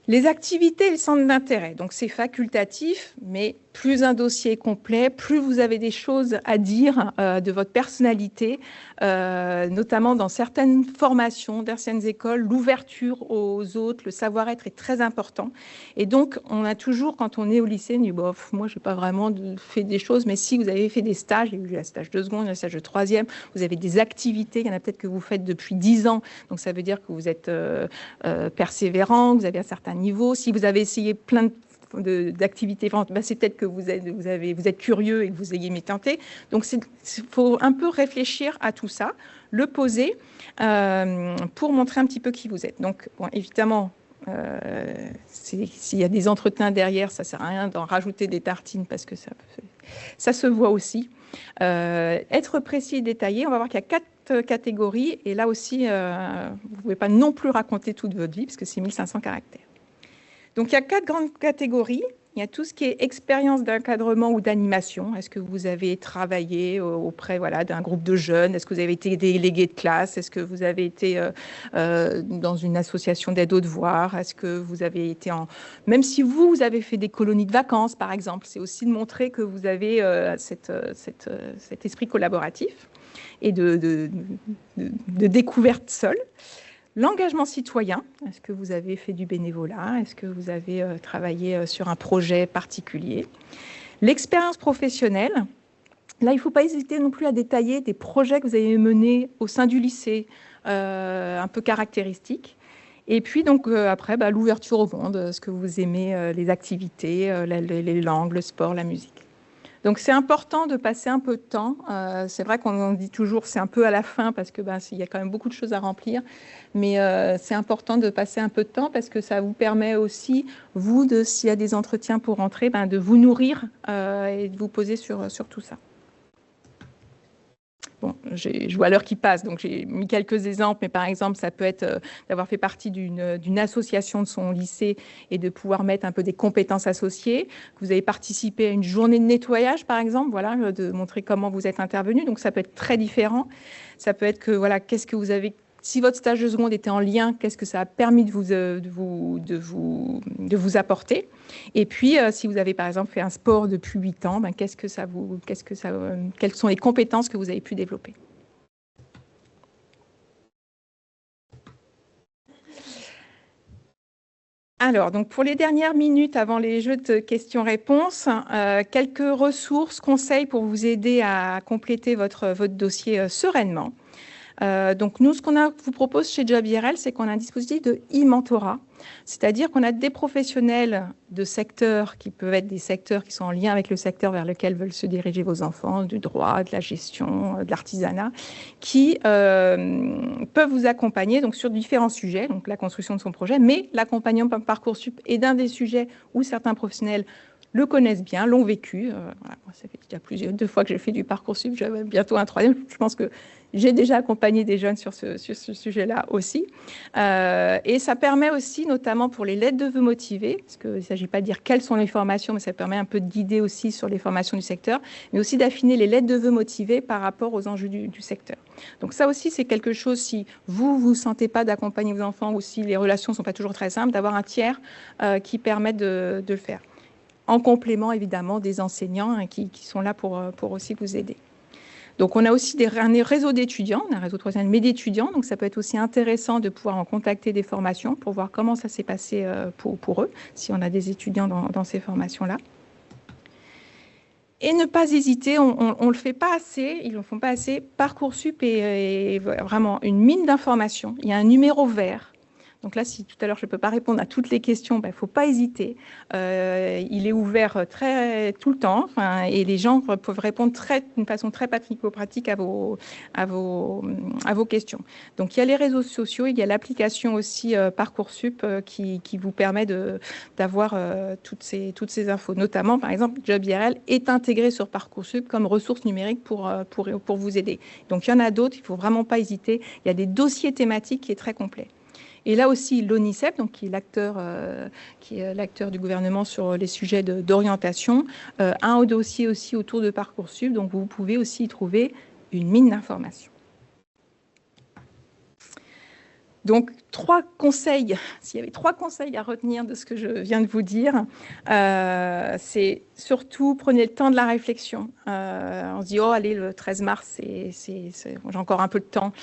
Les activités et les centres d'intérêt, donc c'est facultatif, mais plus un dossier est complet, plus vous avez des choses à dire de votre personnalité, notamment dans certaines formations, dans certaines écoles, l'ouverture aux autres, le savoir-être est très important. Et donc, on a toujours, quand on est au lycée, on dit, bof, moi, je n'ai pas vraiment fait des choses, mais si vous avez fait des stages, il y a eu un stage de seconde, un stage de troisième, vous avez des activités, il y en a peut-être que vous faites depuis 10 ans, donc ça veut dire que vous êtes persévérant, que vous avez un certain niveau. Si vous avez essayé plein de d'activité, enfin, c'est peut-être que vous êtes curieux et que vous ayez tenté. Donc, il faut un peu réfléchir à tout ça, le poser pour montrer un petit peu qui vous êtes. Donc, bon, évidemment, s'il y a des entretiens derrière, ça ne sert à rien d'en rajouter des tartines parce que ça se voit aussi. Être précis et détaillé, on va voir qu'il y a 4 catégories et là aussi, vous ne pouvez pas non plus raconter toute votre vie parce que c'est 1500 caractères. Donc, il y a 4 grandes catégories. Il y a tout ce qui est expérience d'encadrement ou d'animation. Est-ce que vous avez travaillé auprès d'un groupe de jeunes? Est-ce que vous avez été délégué de classe? Est-ce que vous avez été dans une association d'aide aux devoirs? Est-ce que vous avez été Même si vous avez fait des colonies de vacances, par exemple, c'est aussi de montrer que vous avez cet esprit collaboratif et de découverte seule. L'engagement citoyen, est-ce que vous avez fait du bénévolat? Est-ce que vous avez travaillé sur un projet particulier? L'expérience professionnelle, là, il ne faut pas hésiter non plus à détailler des projets que vous avez menés au sein du lycée, un peu caractéristiques. Et puis, donc, après, l'ouverture au monde, est-ce que vous aimez les activités, les langues, le sport, la musique? Donc, c'est important de passer un peu de temps. C'est vrai qu'on dit toujours c'est un peu à la fin parce que il y a quand même beaucoup de choses à remplir. Mais c'est important de passer un peu de temps parce que ça vous permet aussi, vous, s'il y a des entretiens pour rentrer, de vous nourrir et de vous poser sur tout ça. Bon, je vois l'heure qui passe, donc j'ai mis quelques exemples, mais par exemple, ça peut être d'avoir fait partie d'une association de son lycée et de pouvoir mettre un peu des compétences associées, que vous avez participé à une journée de nettoyage, par exemple, voilà, de montrer comment vous êtes intervenu, donc ça peut être très différent. Ça peut être que, voilà, qu'est-ce que vous avez... Si votre stage de seconde était en lien, qu'est-ce que ça a permis de vous apporter? Et puis, si vous avez par exemple fait un sport depuis 8 ans, quelles sont les compétences que vous avez pu développer? Alors, donc pour les dernières minutes avant les jeux de questions-réponses, quelques ressources, conseils pour vous aider à compléter votre dossier sereinement. Donc nous, ce qu'on vous propose chez Job IRL, c'est qu'on a un dispositif de e-mentorat, c'est-à-dire qu'on a des professionnels de secteurs qui peuvent être des secteurs qui sont en lien avec le secteur vers lequel veulent se diriger vos enfants, du droit, de la gestion, de l'artisanat, qui peuvent vous accompagner donc, sur différents sujets, donc la construction de son projet, mais l'accompagnement par Parcoursup est d'un des sujets où certains professionnels le connaissent bien, l'ont vécu. Voilà, ça fait déjà 2 fois que j'ai fait du Parcoursup, j'avais bientôt un 3e. Je pense que j'ai déjà accompagné des jeunes sur ce sujet-là aussi. Et ça permet aussi, notamment pour les lettres de vœux motivées, parce qu'il ne s'agit pas de dire quelles sont les formations, mais ça permet un peu de guider aussi sur les formations du secteur, mais aussi d'affiner les lettres de vœux motivées par rapport aux enjeux du secteur. Donc ça aussi, c'est quelque chose, si vous ne sentez pas d'accompagner vos enfants ou si les relations ne sont pas toujours très simples, d'avoir un tiers qui permet de le faire. En complément, évidemment, des enseignants qui sont là pour aussi vous aider. Donc, on a aussi un réseau d'étudiants, un réseau professionnel, mais d'étudiants. Donc, ça peut être aussi intéressant de pouvoir en contacter des formations pour voir comment ça s'est passé pour eux, si on a des étudiants dans ces formations-là. Et ne pas hésiter, on ne le fait pas assez, ils ne le font pas assez. Parcoursup est vraiment une mine d'informations. Il y a un numéro vert. Donc là, si tout à l'heure, je ne peux pas répondre à toutes les questions, il ne faut pas hésiter. Il est ouvert tout le temps et les gens peuvent répondre d'une façon très pratico-pratique à vos questions. Donc, il y a les réseaux sociaux, il y a l'application aussi Parcoursup qui vous permet d'avoir toutes ces infos. Notamment, par exemple, Job IRL est intégré sur Parcoursup comme ressource numérique pour vous aider. Donc, il y en a d'autres, il ne faut vraiment pas hésiter. Il y a des dossiers thématiques qui est très complet. Et là aussi, l'ONICEP, donc, qui est l'acteur du gouvernement sur les sujets d'orientation, a un dossier aussi autour de Parcoursup, donc vous pouvez aussi y trouver une mine d'informations. Donc, 3 conseils, s'il y avait 3 conseils à retenir de ce que je viens de vous dire, c'est surtout prenez le temps de la réflexion. On se dit, oh, allez, le 13 mars, j'ai encore un peu de temps.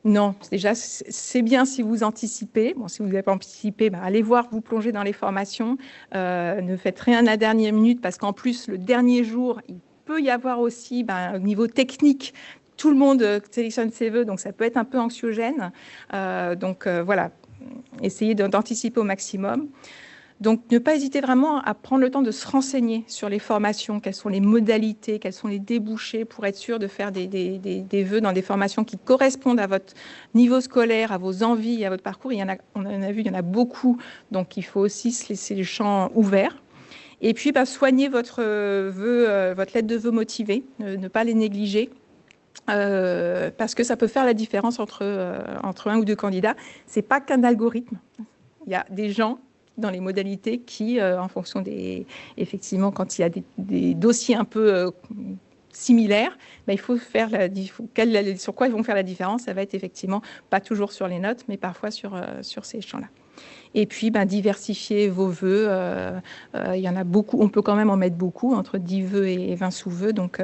Non, déjà, c'est bien si vous anticipez. Bon, si vous n'avez pas anticipé, allez voir, vous plongez dans les formations. Ne faites rien à la dernière minute parce qu'en plus, le dernier jour, il peut y avoir aussi, au niveau technique, tout le monde sélectionne ses vœux, donc ça peut être un peu anxiogène. Voilà, essayez d'anticiper au maximum. Donc, ne pas hésiter vraiment à prendre le temps de se renseigner sur les formations, quelles sont les modalités, quels sont les débouchés pour être sûr de faire des vœux dans des formations qui correspondent à votre niveau scolaire, à vos envies, à votre parcours. On en a vu, il y en a beaucoup, donc il faut aussi se laisser le champ ouvert. Et puis, soignez votre lettre de vœux motivée, ne pas les négliger. Parce que ça peut faire la différence entre un ou deux candidats. Ce n'est pas qu'un algorithme. Il y a des gens dans les modalités qui, en fonction effectivement, quand il y a des dossiers un peu similaires, il faut faire sur quoi ils vont faire la différence. Ça va être effectivement pas toujours sur les notes, mais parfois sur ces champs-là. Et puis, diversifier vos vœux. Il y en a beaucoup. On peut quand même en mettre beaucoup, entre 10 vœux et 20 sous-vœux. Donc,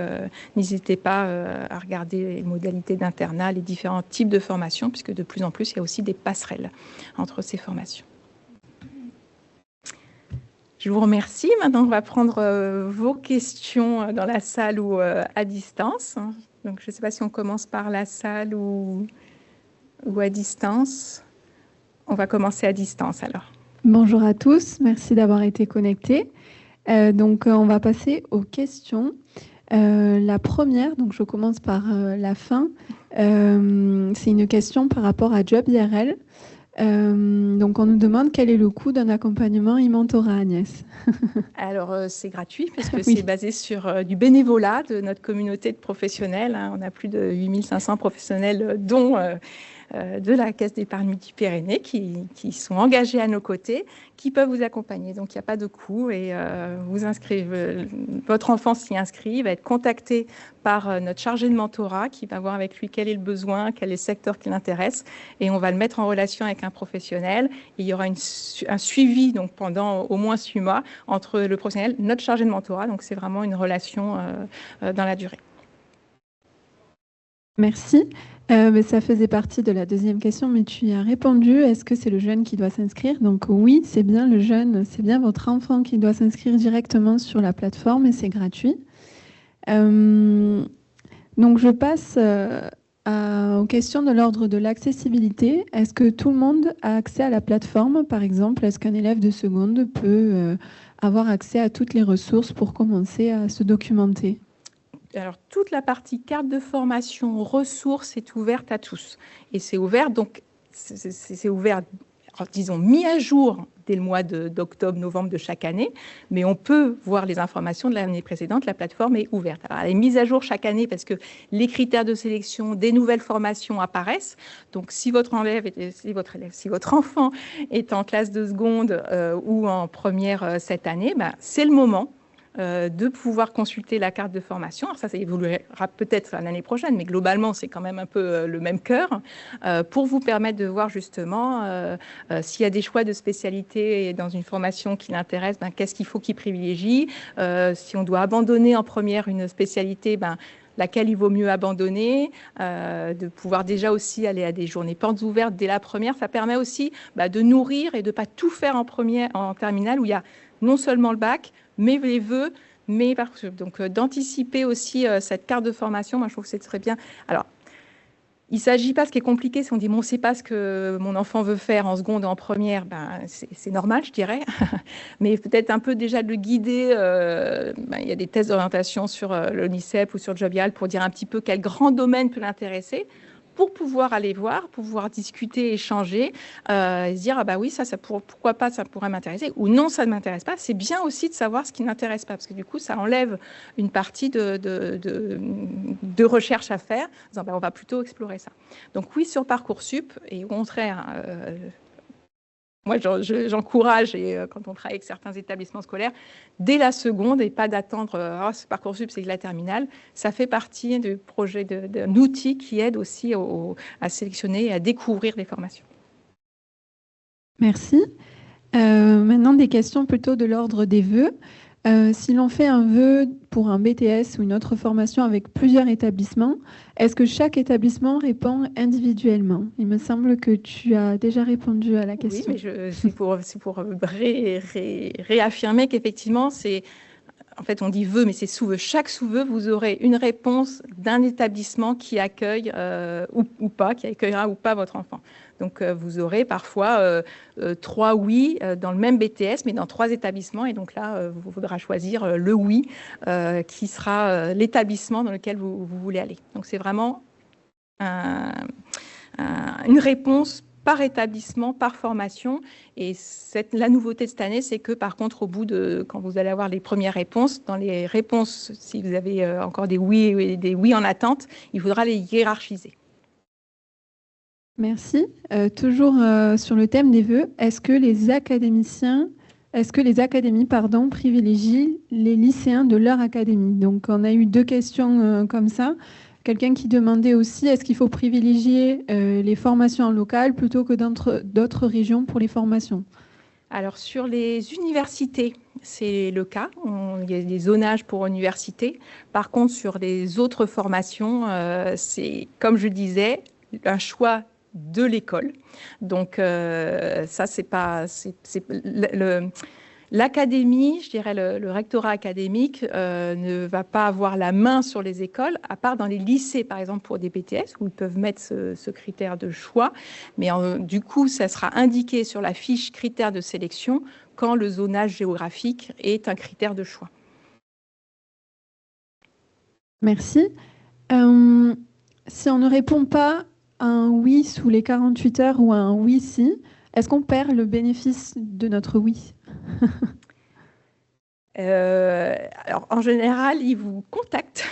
n'hésitez pas à regarder les modalités d'internat, les différents types de formations, puisque de plus en plus, il y a aussi des passerelles entre ces formations. Je vous remercie. Maintenant, on va prendre vos questions dans la salle ou à distance. Donc, je ne sais pas si on commence par la salle ou à distance. On va commencer à distance alors. Bonjour à tous, merci d'avoir été connectés. Donc, on va passer aux questions. La première, donc je commence par la fin. C'est une question par rapport à Job IRL. Donc, on nous demande quel est le coût d'un accompagnement e-mentorat, Agnès. Alors, c'est gratuit parce que c'est basé sur du bénévolat de notre communauté de professionnels. On a plus de 8500 professionnels, dont de la Caisse d'épargne Midi-Pyrénées qui sont engagés à nos côtés, qui peuvent vous accompagner. Donc, il n'y a pas de coût et vous inscrivez, votre enfant s'y inscrit, va être contacté par notre chargé de mentorat qui va voir avec lui quel est le besoin, quel est le secteur qui l'intéresse et on va le mettre en relation avec un professionnel. Et il y aura un suivi donc, pendant au moins 6 mois entre le professionnel, notre chargé de mentorat. Donc, c'est vraiment une relation dans la durée. Merci. Mais ça faisait partie de la deuxième question, mais tu y as répondu. Est-ce que c'est le jeune qui doit s'inscrire? Donc oui, c'est bien le jeune, c'est bien votre enfant qui doit s'inscrire directement sur la plateforme et c'est gratuit. Donc je passe aux questions de l'ordre de l'accessibilité. Est-ce que tout le monde a accès à la plateforme, par exemple? Est-ce qu'un élève de seconde peut avoir accès à toutes les ressources pour commencer à se documenter? Alors, toute la partie carte de formation, ressources est ouverte à tous. Et c'est ouvert, donc, c'est ouvert, disons, mis à jour dès le mois d'octobre, novembre de chaque année, mais on peut voir les informations de l'année précédente, la plateforme est ouverte. Alors, elle est mise à jour chaque année parce que les critères de sélection, des nouvelles formations apparaissent. Donc, si votre enfant est en classe de seconde ou en première cette année, c'est le moment de pouvoir consulter la carte de formation. Alors ça évoluera peut-être l'année prochaine, mais globalement, c'est quand même un peu le même cœur pour vous permettre de voir justement s'il y a des choix de spécialité dans une formation qui l'intéresse, qu'est-ce qu'il faut qu'il privilégie. Si on doit abandonner en première une spécialité, laquelle il vaut mieux abandonner, de pouvoir déjà aussi aller à des journées portes ouvertes dès la première. Ça permet aussi de nourrir et de ne pas tout faire en terminale où il y a non seulement le bac, mais les vœux, mais donc d'anticiper aussi cette carte de formation. Moi, je trouve que c'est très bien. Alors, il ne s'agit pas, ce qui est compliqué, si on dit on ne sait pas ce que mon enfant veut faire en seconde et en première, c'est normal, je dirais. Mais peut-être un peu déjà de le guider. Il y a des tests d'orientation sur l'ONICEP ou sur Jobial pour dire un petit peu quel grand domaine peut l'intéresser, pour pouvoir aller voir, pour pouvoir discuter, échanger, et se dire oui, pourquoi pas, ça pourrait m'intéresser, ou non, ça ne m'intéresse pas. C'est bien aussi de savoir ce qui n'intéresse pas, parce que du coup, ça enlève une partie de recherche à faire, en disant on va plutôt explorer ça. Donc oui, sur Parcoursup, et au contraire, moi, j'encourage, et quand on travaille avec certains établissements scolaires, dès la seconde, et pas d'attendre ce Parcoursup, c'est la terminale. Ça fait partie du projet d'un outil qui aide aussi à sélectionner et à découvrir les formations. Merci. Maintenant, des questions plutôt de l'ordre des vœux. Si l'on fait un vœu pour un BTS ou une autre formation avec plusieurs établissements, est-ce que chaque établissement répond individuellement? Il me semble que tu as déjà répondu à la question. Oui, mais c'est pour réaffirmer qu'effectivement, en fait, on dit vœu, mais c'est sous-vœu. Chaque sous-vœu, vous aurez une réponse d'un établissement qui accueille ou pas, qui accueillera ou pas votre enfant. Donc, vous aurez parfois 3 oui dans le même BTS, mais dans 3 établissements. Et donc là, vous faudra choisir le oui qui sera l'établissement dans lequel vous voulez aller. Donc, c'est vraiment une réponse par établissement, par formation. Et la nouveauté de cette année, c'est que par contre, quand vous allez avoir les premières réponses, dans les réponses, si vous avez encore des oui en attente, il faudra les hiérarchiser. Merci. Toujours sur le thème des vœux, est-ce que les académies privilégient les lycéens de leur académie? Donc, on a eu 2 questions comme ça. Quelqu'un qui demandait aussi, est-ce qu'il faut privilégier les formations en local plutôt que d'autres régions pour les formations? Alors, sur les universités, c'est le cas. Il y a des zonages pour universités. Par contre, sur les autres formations, c'est, comme je disais, un choix de l'école. Donc, ça, c'est pas... L'académie, je dirais le rectorat académique, ne va pas avoir la main sur les écoles, à part dans les lycées, par exemple, pour des BTS, où ils peuvent mettre ce critère de choix. Mais du coup, ça sera indiqué sur la fiche critères de sélection quand le zonage géographique est un critère de choix. Merci. Si on ne répond pas à un oui sous les 48 heures ou à un oui si, est-ce qu'on perd le bénéfice de notre oui? Alors, en général, ils vous contactent.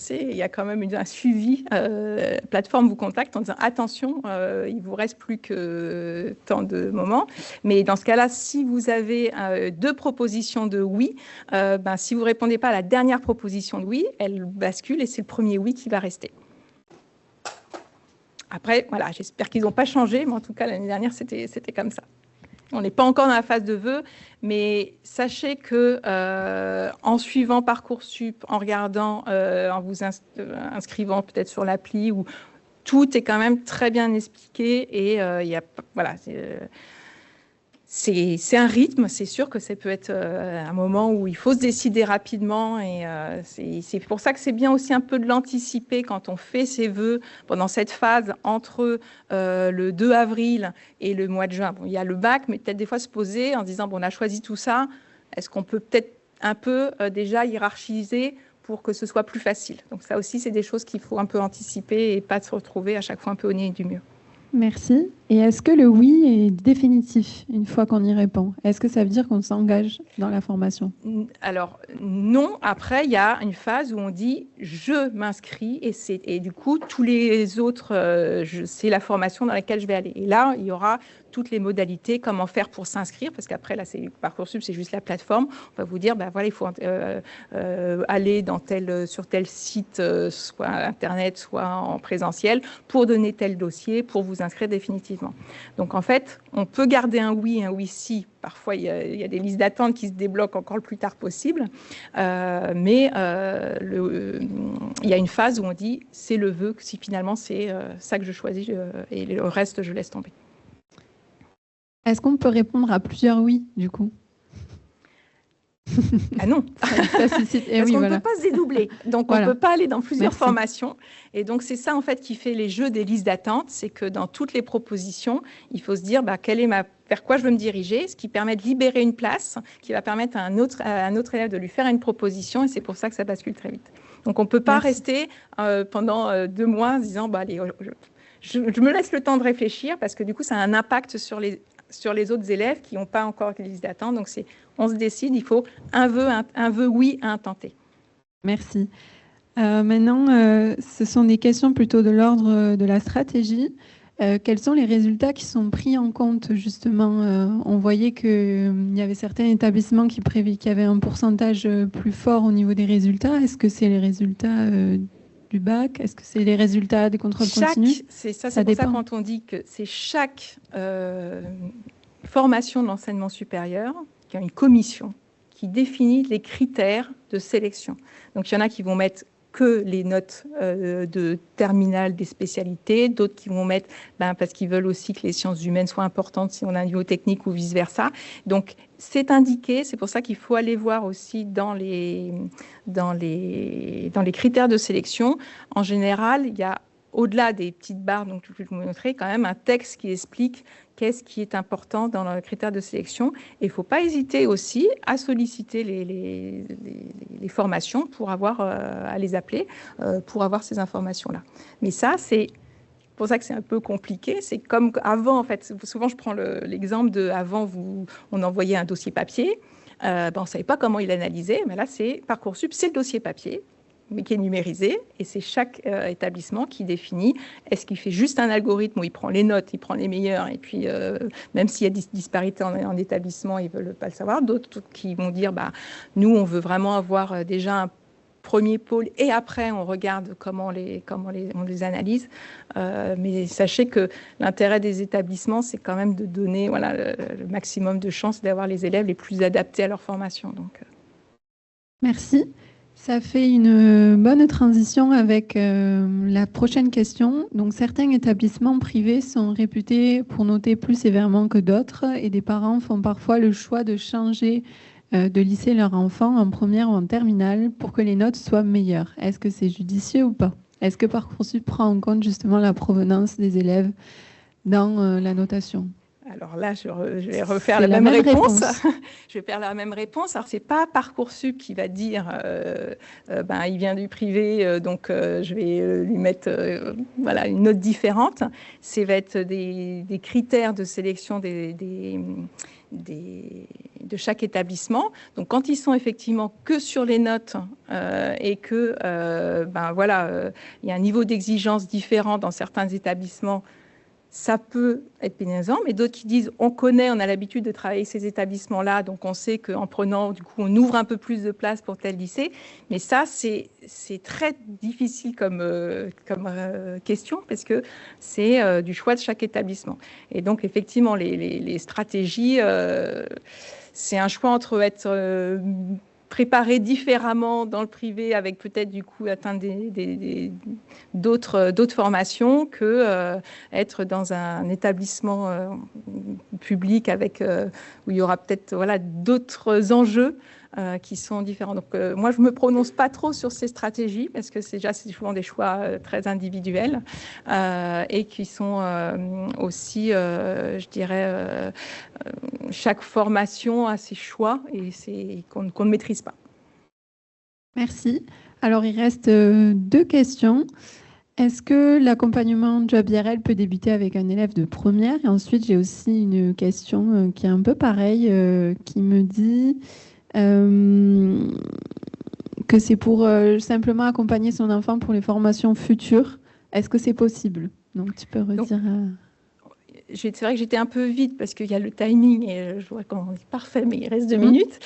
Il y a quand même un suivi. La plateforme vous contacte en disant attention, il vous reste plus que tant de moments. Mais dans ce cas-là, si vous avez 2 propositions de oui, si vous répondez pas à la dernière proposition de oui, elle bascule et c'est le premier oui qui va rester. Après, voilà, j'espère qu'ils n'ont pas changé, mais en tout cas, l'année dernière, c'était comme ça. On n'est pas encore dans la phase de vœux, mais sachez que en suivant Parcoursup, en regardant, en vous inscrivant peut-être sur l'appli, où tout est quand même très bien expliqué et voilà, c'est un rythme. C'est sûr que ça peut être un moment où il faut se décider rapidement et c'est pour ça que c'est bien aussi un peu de l'anticiper quand on fait ses vœux pendant cette phase entre le 2 avril et le mois de juin. Bon, il y a le bac, mais peut-être des fois se poser en disant bon, on a choisi tout ça, est-ce qu'on peut peut-être un peu déjà hiérarchiser pour que ce soit plus facile. Donc ça aussi, c'est des choses qu'il faut un peu anticiper et pas se retrouver à chaque fois un peu au nez du mur. Merci. Et est-ce que le oui est définitif une fois qu'on y répond? Est-ce que ça veut dire qu'on s'engage dans la formation? Alors, non. Après, il y a une phase où on dit « je m'inscris » et du coup, tous les autres, c'est la formation dans laquelle je vais aller. Et là, il y aura toutes les modalités, comment faire pour s'inscrire, parce qu'après, là, Parcoursup, c'est juste la plateforme. On va vous dire, voilà, il faut aller sur tel site, soit Internet, soit en présentiel, pour donner tel dossier, pour vous inscrire définitivement. Donc, en fait, on peut garder un oui si. Parfois, il y a des listes d'attente qui se débloquent encore le plus tard possible. Mais il y a une phase où on dit, c'est le vœu, si finalement, c'est ça que je choisis et le reste, je laisse tomber. Est-ce qu'on peut répondre à plusieurs oui, du coup? Ah non, parce qu'on ne peut pas se dédoubler. Donc, on ne peut pas aller dans plusieurs formations. Et donc, c'est ça, en fait, qui fait les jeux des listes d'attente. C'est que dans toutes les propositions, il faut se dire vers quoi je veux me diriger, ce qui permet de libérer une place, qui va permettre à un autre élève de lui faire une proposition. Et c'est pour ça que ça bascule très vite. Donc, on ne peut pas rester pendant 2 mois en se disant, allez, je me laisse le temps de réfléchir, parce que du coup, ça a un impact sur les autres élèves qui n'ont pas encore de liste d'attente. Donc, on se décide, il faut un vœu oui, un tenté. Merci. Maintenant, ce sont des questions plutôt de l'ordre de la stratégie. Quels sont les résultats qui sont pris en compte, justement? On voyait qu'il y avait certains établissements qui avaient un pourcentage plus fort au niveau des résultats. Est-ce que c'est les résultats du bac? Est-ce que c'est les résultats des contrôles continus? C'est pour ça quand on dit que c'est chaque formation de l'enseignement supérieur qui a une commission qui définit les critères de sélection. Donc, il y en a qui vont mettre que les notes de terminale des spécialités, d'autres qui vont mettre, parce qu'ils veulent aussi que les sciences humaines soient importantes si on a un niveau technique ou vice-versa. Donc, c'est indiqué, c'est pour ça qu'il faut aller voir aussi dans les critères de sélection. En général, il y a, au-delà des petites barres, donc je vais vous montrer, quand même un texte qui explique qu'est-ce qui est important dans le critère de sélection. Et il ne faut pas hésiter aussi à solliciter les formations pour avoir, à les appeler, pour avoir ces informations-là. Mais ça, c'est pour ça que c'est un peu compliqué. C'est comme avant, en fait, souvent je prends l'exemple de avant, on envoyait un dossier papier, on ne savait pas comment il analysait, mais là, c'est Parcoursup, c'est le dossier papier, mais qui est numérisé, et c'est chaque établissement qui définit, est-ce qu'il fait juste un algorithme où il prend les notes, il prend les meilleures, et puis même s'il y a des disparités en établissement, ils ne veulent pas le savoir. D'autres qui vont dire, nous, on veut vraiment avoir déjà un premier pôle, et après, on regarde comment on les analyse. Mais sachez que l'intérêt des établissements, c'est quand même de donner le maximum de chances d'avoir les élèves les plus adaptés à leur formation. Donc. Merci. Ça fait une bonne transition avec la prochaine question. Donc, certains établissements privés sont réputés pour noter plus sévèrement que d'autres et des parents font parfois le choix de changer de lycée leur enfant en première ou en terminale pour que les notes soient meilleures. Est-ce que c'est judicieux ou pas? Est-ce que Parcoursup prend en compte justement la provenance des élèves dans la notation? Alors là, je vais refaire la même réponse. Je vais faire la même réponse. Alors, ce n'est pas Parcoursup qui va dire il vient du privé, donc je vais lui mettre une note différente. Ça va être des critères de sélection de chaque établissement. Donc, quand ils sont effectivement que sur les notes et que il y a un niveau d'exigence différent dans certains établissements, ça peut être pénalisant, mais d'autres qui disent on a l'habitude de travailler ces établissements-là, donc on sait qu'en prenant, du coup, on ouvre un peu plus de place pour tel lycée. Mais ça, c'est très difficile comme question, parce que c'est du choix de chaque établissement. Et donc, effectivement, les stratégies, c'est un choix entre être préparer différemment dans le privé avec peut-être du coup atteindre d'autres formations que être dans un établissement public avec où il y aura peut-être d'autres enjeux qui sont différents. Donc moi je me prononce pas trop sur ces stratégies parce que c'est souvent des choix très individuels et qui sont aussi je dirais chaque formation a ses choix et qu'on ne maîtrise pas. Merci. Alors, il reste 2 questions. Est-ce que l'accompagnement Job IRL peut débuter avec un élève de première? Et ensuite, j'ai aussi une question qui est un peu pareille, qui me dit que c'est pour simplement accompagner son enfant pour les formations futures. Est-ce que c'est possible? Donc, tu peux redire... C'est vrai que j'étais un peu vite parce qu'il y a le timing et je vois comment on dit parfait, mais il reste 2 minutes.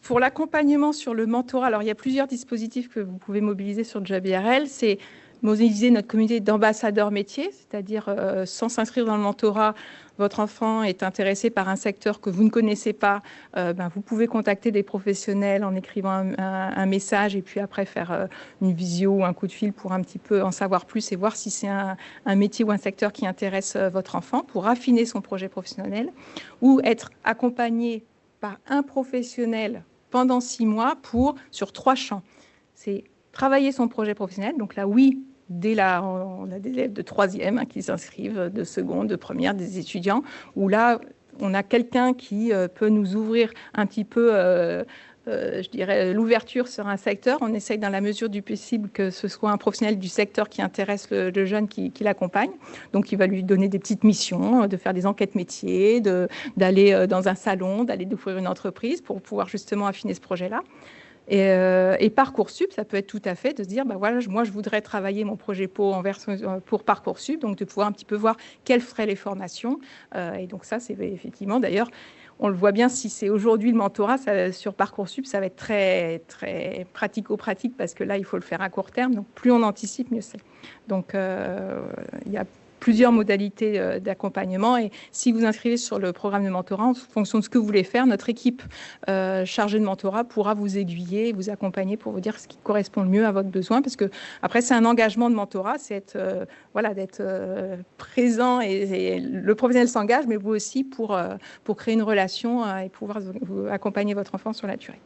Pour l'accompagnement sur le mentorat, alors il y a plusieurs dispositifs que vous pouvez mobiliser sur Job IRL. C'est mobiliser notre communauté d'ambassadeurs métiers, c'est-à-dire sans s'inscrire dans le mentorat, votre enfant est intéressé par un secteur que vous ne connaissez pas, vous pouvez contacter des professionnels en écrivant un message et puis après faire une visio ou un coup de fil pour un petit peu en savoir plus et voir si c'est un métier ou un secteur qui intéresse votre enfant pour affiner son projet professionnel ou être accompagné par un professionnel pendant 6 mois sur 3 champs. C'est travailler son projet professionnel, donc là oui, dès là, on a des élèves de 3e qui s'inscrivent, de seconde, de première, des étudiants, où là, on a quelqu'un qui peut nous ouvrir un petit peu, je dirais, l'ouverture sur un secteur. On essaye dans la mesure du possible que ce soit un professionnel du secteur qui intéresse le jeune qui l'accompagne. Donc, il va lui donner des petites missions, de faire des enquêtes métiers, d'aller dans un salon, d'aller découvrir une entreprise pour pouvoir justement affiner ce projet-là. Et Parcoursup, ça peut être tout à fait de se dire, moi, je voudrais travailler mon projet pour Parcoursup, donc de pouvoir un petit peu voir quelles feraient les formations. Et donc ça, c'est effectivement, d'ailleurs, on le voit bien, si c'est aujourd'hui le mentorat sur Parcoursup, ça va être très, très pratico-pratique parce que là, il faut le faire à court terme. Donc, plus on anticipe, mieux c'est. Donc, il y a plusieurs modalités d'accompagnement. Et si vous inscrivez sur le programme de mentorat, en fonction de ce que vous voulez faire, notre équipe chargée de mentorat pourra vous aiguiller, vous accompagner pour vous dire ce qui correspond le mieux à votre besoin. Parce que après, c'est un engagement de mentorat, c'est d'être présent et le professionnel s'engage, mais vous aussi pour créer une relation et pouvoir vous accompagner votre enfant sur la durée.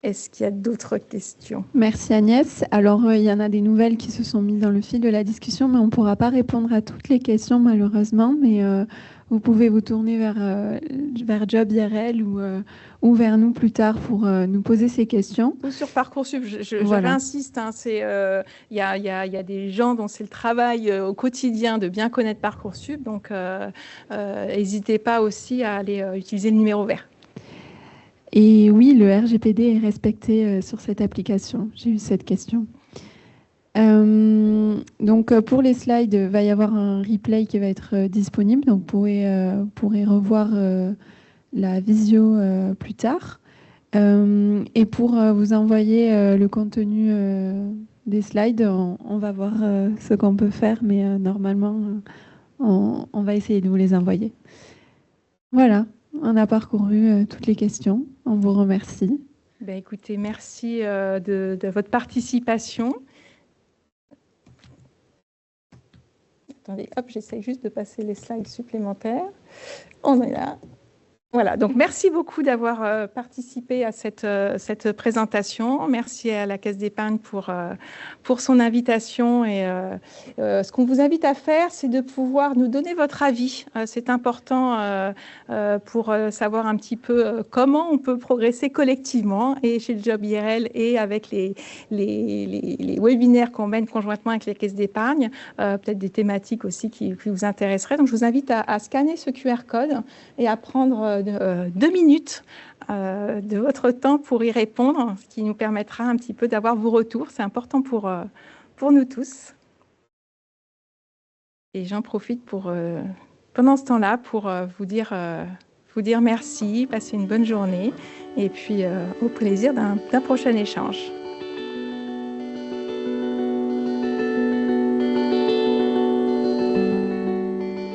Est-ce qu'il y a d'autres questions? Merci Agnès. Alors, il y en a des nouvelles qui se sont mises dans le fil de la discussion, mais on ne pourra pas répondre à toutes les questions malheureusement. Mais vous pouvez vous tourner vers Job IRL ou vers nous plus tard pour nous poser ces questions. Ou sur Parcoursup, je Voilà. réinsiste, il y a des gens dont c'est le travail au quotidien de bien connaître Parcoursup, donc n'hésitez pas aussi à aller utiliser le numéro vert. Et oui, le RGPD est respecté sur cette application. J'ai eu cette question. Donc, pour les slides, il va y avoir un replay qui va être disponible. Donc, vous pourrez revoir la visio plus tard. Et pour vous envoyer le contenu des slides, on va voir ce qu'on peut faire. Mais normalement, on va essayer de vous les envoyer. Voilà. On a parcouru toutes les questions. On vous remercie. Ben, écoutez, merci de votre participation. Attendez, hop, j'essaie juste de passer les slides supplémentaires. On est là. Voilà, donc merci beaucoup d'avoir participé à cette présentation. Merci à la Caisse d'épargne pour son invitation. Et ce qu'on vous invite à faire, c'est de pouvoir nous donner votre avis. C'est important pour savoir un petit peu comment on peut progresser collectivement et chez le Job IRL et avec les webinaires qu'on mène conjointement avec les caisses d'épargne, peut-être des thématiques aussi qui vous intéresseraient. Donc je vous invite à scanner ce QR code et à prendre 2 minutes de votre temps pour y répondre, ce qui nous permettra un petit peu d'avoir vos retours. C'est important pour nous tous. Et j'en profite pendant ce temps-là pour vous dire merci, passer une bonne journée et puis au plaisir d'un prochain échange.